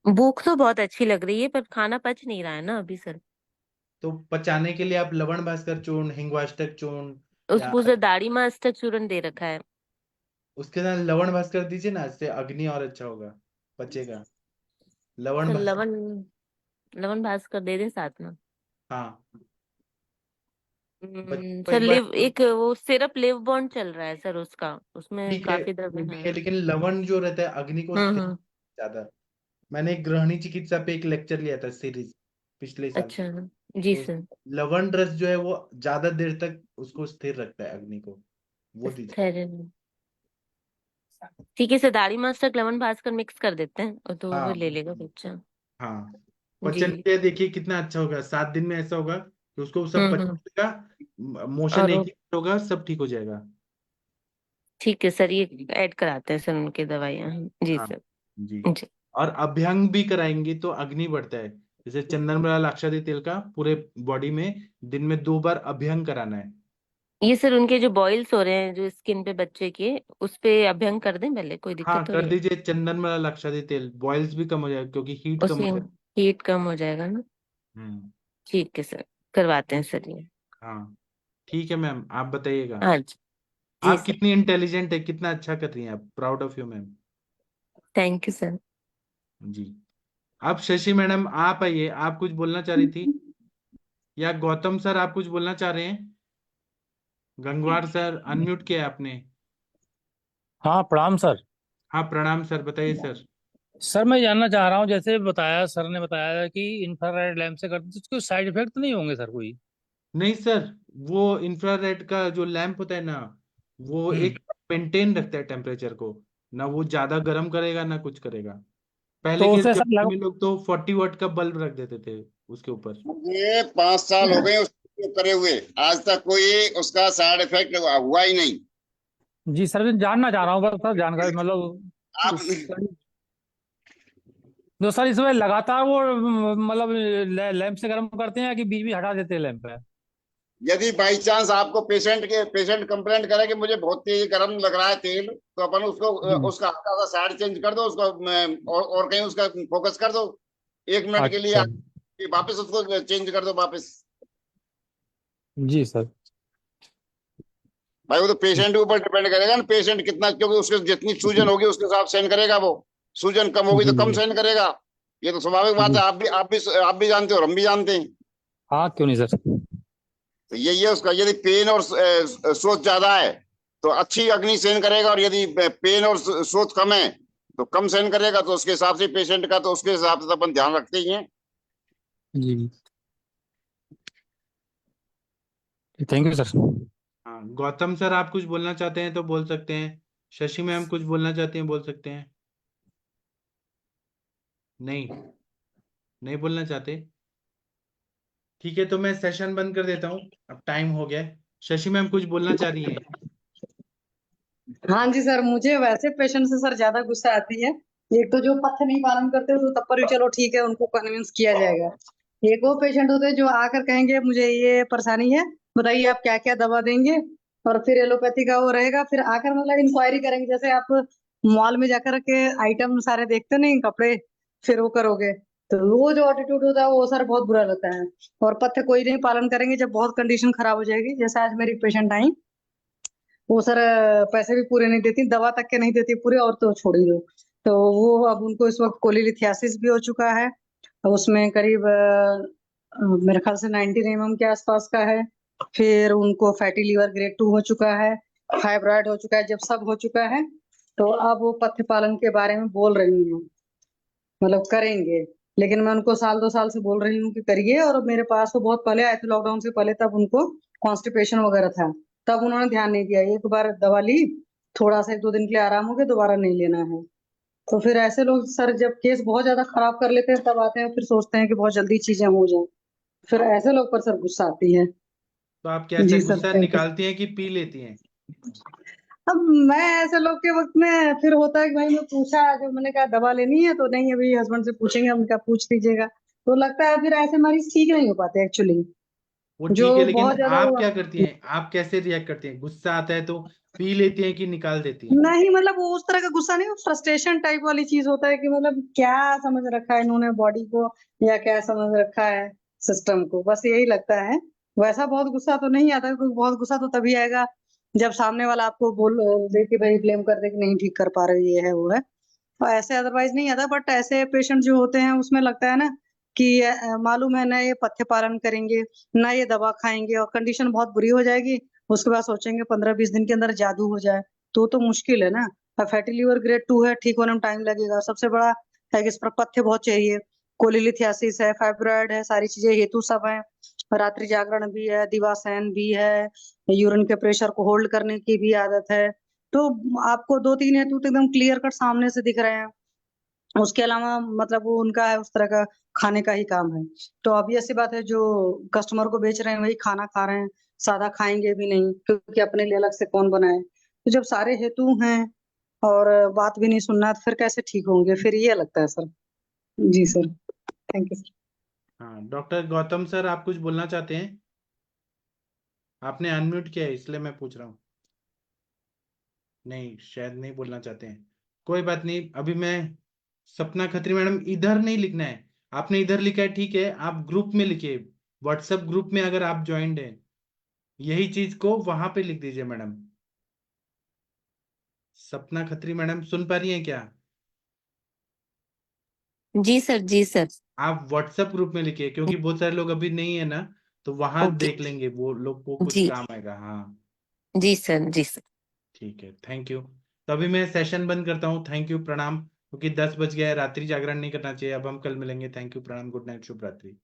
भूख तो बहुत अच्छी लग रही है, पर खाना पच नहीं रहा है ना अभी सर। तो पचाने के लिए आप लवण भास्कर चूर्ण, हिंगवाष्टक चूर्ण, या उसको सर दाढ़ी मास तक चूरन दे रखा है। उसके साथ लवण भास्कर दीजिए ना, इससे अग्नि और अच्छा होगा, पचेगा। लवण सर भास्कर। लवन लवन भास्कर दे दें साथ में? हाँ, बच्चे को सर एक बार। लिव एक वो सिरप लिव बॉन्ड चल रहा है सर उसका, उसमें ठीक है, काफी द्रव्य वो भी है। है, लेकिन लवण जो रहता है अग्नि को स्थिर हम्म। ज्यादा। मैंने एक गृहिणी चिकित्सा पे एक लेक्चर लिया था, सीरीज, पिछले साल। अच्छा। जी तो सर। लवण रस जो है वो ज्यादा देर तक उसको स्थिर रखता है, अग्नि को, वो दीजिए। स्टेरिन। ठीक है सर, दाढ़ी मास तक लवन भास्कर मिक्स कर देते हैं और तो वो हाँ ले लेगा बच्चा। हाँ। जी। पचन क्रिया देखिए कितना अच्छा होगा, 7 दिन में ऐसा होगा कि उसको सब हम्म। पचेगा, मोशन और एक वो ही होगा, सब ठीक हो जाएगा। ठीक है सर, ये ऐड कराते हैं सर उनकी दवाइयाँ। जी हाँ सर। जी। जी। और अभ्यंग भी कराएंगे तो अग्नि बढ़ता है। जैसे चंदन बड़ा लाक्षादी तेल का पूरे बॉडी में दिन में 2 बार अभ्यंग कराना है। ये सर उनके जो बॉयल्स हो रहे हैं जो स्किन पे बच्चे के, उस पे अभ्यंग कर दें पहले, कोई हाँ दिक्कत तो कर नहीं है? दीजिए, चंदन बड़ा लाक्षादी तेल, बॉयल्स भी कम हो जाएगा क्योंकि हीट कम उससे हो जाएगी। हीट कम हो जाएगा ना। हम्म। ठीक है सर। करवाते हैं सर ये। हाँ ठीक है मैम, आप बताइएगा। हाँ जी जी आप सर, कितनी इंटेलिजेंट है, कितना अच्छा कर रही हैं आप, proud of you ma'am. Thank you sir. जी। अब शशि मैडम आप आइए, आप कुछ बोलना चाह रही थी, या गौतम सर आप कुछ बोलना चाह रहे हैं? गंगवार सर अनम्यूट किया है आपने। हाँ प्रणाम सर। हाँ प्रणाम सर, बताइए सर। सर मैं जानना चाह रहा हूँ, जैसे बताया सर ने बताया कि इंफ्रारेड लैंप से करते तो उसके साइड इफेक्ट तो नहीं होंगे सर कोई? नहीं सर, वो इंफ्रारेड का जो लैंप होता है ना, वो हम्म। एक मेंटेन रखता है टेम्परेचर को, ना वो ज्यादा गर्म करेगा ना कुछ करेगा। पहले तो के उसे सर जमाने लग में लोग तो 40 वाट का बल्ब रख देते थे उसके ऊपर। मुझे 5 साल हो गए उसको उपयोग करे हुए, आज तक कोई उसका साइड इफेक्ट हुआ ही नहीं। जी सर, मैं जानना चाह रहा हूँ बस सर, जानकारी मतलब आप तो सर इसमें लगातार वो मतलब लैंप से गर्म करते हैं कि बीच में हटा देते हैं लैंप है? यदि बाई चांस आपको पेशेंट कंप्लेंट करे कि मुझे बहुत तेज गर्म लग रहा है तेल, तो अपन उसको जी। उसका हल्का सा साइड चेंज कर दो उसको, और कहीं उसका फोकस कर दो 1 मिनट के लिए, अच्छा। वापस उसको चेंज कर दो वापस। जी सर। भाई वो तो पेशेंट के ऊपर डिपेंड करेगा ना, पेशेंट कितना, क्योंकि उसके जितनी सूजन होगी उसके हिसाब से सहन करेगा वो। सूजन कम होगी जी तो कम जी सहन करेगा। ये तो स्वाभाविक बात है, जी। आप भी जानते हो और हम भी जानते हैं। हाँ क्यों नहीं सर। तो यही है उसका, यदि पेन और सोच ज्यादा है तो अच्छी अग्नि सहन करेगा, और यदि पेन और सोच कम है तो कम सहन करेगा। तो उसके हिसाब से पेशेंट का, तो उसके हिसाब से तो अपन ध्यान रखते ही हैं। जी थैंक यू सर। हाँ गौतम सर आप कुछ बोलना चाहते हैं तो बोल सकते हैं। शशि मैम कुछ बोलना चाहती हैं, बोल सकते हैं। नहीं, नहीं बोलना चाहते। ठीक है, तो मैं सेशन बंद कर देता हूँ, अब टाइम हो गया है। शशि मैम कुछ बोलना चाह रही हैं? हाँ जी सर, मुझे वैसे पेशेंट से सर ज्यादा गुस्सा आती है। एक तो जो पथ्य नहीं पालन करते तो तब पर भी चलो ठीक है, उनको कन्विंस किया जाएगा। एक वो पेशेंट होते हैं जो आकर कहेंगे मुझे ये परेशानी है, बताइए आप क्या क्या दवा देंगे, और फिर एलोपैथी का वो रहेगा, फिर आकर मतलब इंक्वायरी करेंगे, जैसे आप मॉल में जाकर के आइटम सारे देखते नहीं कपड़े, फिर वो करोगे। तो वो जो एटीट्यूड होता है वो सर बहुत बुरा लगता है। और पथ्य कोई नहीं पालन करेंगे, जब बहुत कंडीशन खराब हो जाएगी, जैसे आज मेरी पेशेंट आई, वो सर पैसे भी पूरे नहीं देती, दवा तक के नहीं देती पूरे, और तो छोड़ ही दो। तो वो अब उनको इस वक्त कोलिलिथियासिस भी हो चुका है, और उसमें करीब मेरे ख्याल से 19 mm के आसपास का है। फिर उनको फैटी लीवर ग्रेड 2 हो चुका है, फाइब्रॉइड हो चुका है, जब सब हो चुका है तो अब वो पथ्य पालन के बारे में बोल रही हूँ, मतलब करेंगे। लेकिन मैं उनको साल 2 साल से बोल रही हूँ कि करिए, और मेरे पास वो बहुत पहले आए थे लॉकडाउन से पहले, तब उनको कॉन्स्टिपेशन वगैरह था, तब उन्होंने ध्यान नहीं दिया। एक बार दवा ली, थोड़ा सा 1-2 दिन के लिए आराम हो गया, दोबारा नहीं लेना है। तो फिर ऐसे लोग सर जब केस बहुत ज्यादा खराब कर लेते हैं तब आते हैं, फिर सोचते हैं कि बहुत जल्दी चीजें हो जाए, फिर ऐसे लोग पर सर गुस्सा आती है। तो आप कैसे जी सर, गुस्सा थैंक यू। निकालती हैं कि पी लेती हैं? अब मैं ऐसे लोग के वक्त में फिर होता है कि भाई मैं पूछा, जो मैंने कहा दवा लेनी है तो नहीं, अभी हस्बैंड से पूछेंगे, हम क्या पूछ लीजिएगा। तो लगता है फिर ऐसे मरीज ठीक नहीं हो पाते एक्चुअली, वो जो ठीक है, लेकिन बहुत ज्यादा आप वो क्या करती हैं, आप कैसे रिएक्ट करती हैं? गुस्सा आता है तो पी लेती हैं कि निकाल देती हैं? नहीं, मतलब वो उस तरह का गुस्सा नहीं, वो फ्रस्ट्रेशन टाइप वाली चीज होता है कि मतलब क्या समझ रखा है इन्होंने बॉडी को, या क्या समझ रखा है सिस्टम को, बस यही लगता है। वैसा बहुत गुस्सा तो नहीं आता, क्योंकि बहुत गुस्सा तो तभी आएगा जब सामने वाला आपको बोल दे कि भाई ब्लेम कर दे कि नहीं ठीक कर पा रहे, ये है वो है, और ऐसे अदरवाइज नहीं आता। बट ऐसे पेशेंट जो होते हैं उसमें लगता है ना कि मालूम है ना ये पथ्य पालन करेंगे ना ये दवा खाएंगे, और कंडीशन बहुत बुरी हो जाएगी, उसके बाद सोचेंगे 15-20 दिन के अंदर जादू हो जाए, तो मुश्किल है ना। फैटी लीवर ग्रेड 2 है, ठीक होने में टाइम लगेगा। सबसे बड़ा है कि इस पर पथ्य बहुत चाहिए, कोलिलिथियासिस है, फाइब्रॉइड है, सारी चीजें हेतु सब है, रात्रि जागरण भी है, दिवासैन भी है, यूरिन के प्रेशर को होल्ड करने की भी आदत है। तो आपको 2-3 हेतु तो एकदम क्लियर कट सामने से दिख रहे हैं, उसके अलावा मतलब वो उनका है उस तरह का खाने का ही काम है। तो obvious सी बात है, जो कस्टमर को बेच रहे हैं वही खाना खा रहे हैं, सादा खाएंगे भी नहीं, क्योंकि अपने लिए अलग से कौन बनाए। तो जब सारे हेतु हैं और बात भी नहीं सुनना है, तो फिर कैसे ठीक होंगे, फिर ये लगता है सर। जी सर, थैंक यू सर। हाँ डॉक्टर गौतम सर आप कुछ बोलना चाहते हैं? आपने अनम्यूट किया है इसलिए मैं पूछ रहा हूँ। नहीं, शायद नहीं बोलना चाहते हैं। कोई बात नहीं, अभी मैं सपना खत्री मैडम, इधर नहीं लिखना है, आपने इधर लिखा है ठीक है, आप ग्रुप में लिखिए, व्हाट्सएप ग्रुप में अगर आप ज्वाइंड हैं, यही चीज को वहां पे लिख दीजिए मैडम। सपना खत्री मैडम सुन पा रही हैं क्या? जी सर, जी सर। आप व्हाट्सएप ग्रुप में लिखिए, क्योंकि बहुत सारे लोग अभी नहीं है ना, तो वहां ओके। देख लेंगे, वो लोग को कुछ जी काम आएगा। हाँ जी सर, जी सर। ठीक है, थैंक यू। तो अभी मैं सेशन बंद करता हूँ। थैंक यू, प्रणाम, क्योंकि 10 बज गया है, रात्रि जागरण नहीं करना चाहिए। अब हम कल मिलेंगे। थैंक यू, प्रणाम, गुड नाइट, शुभ रात्रि।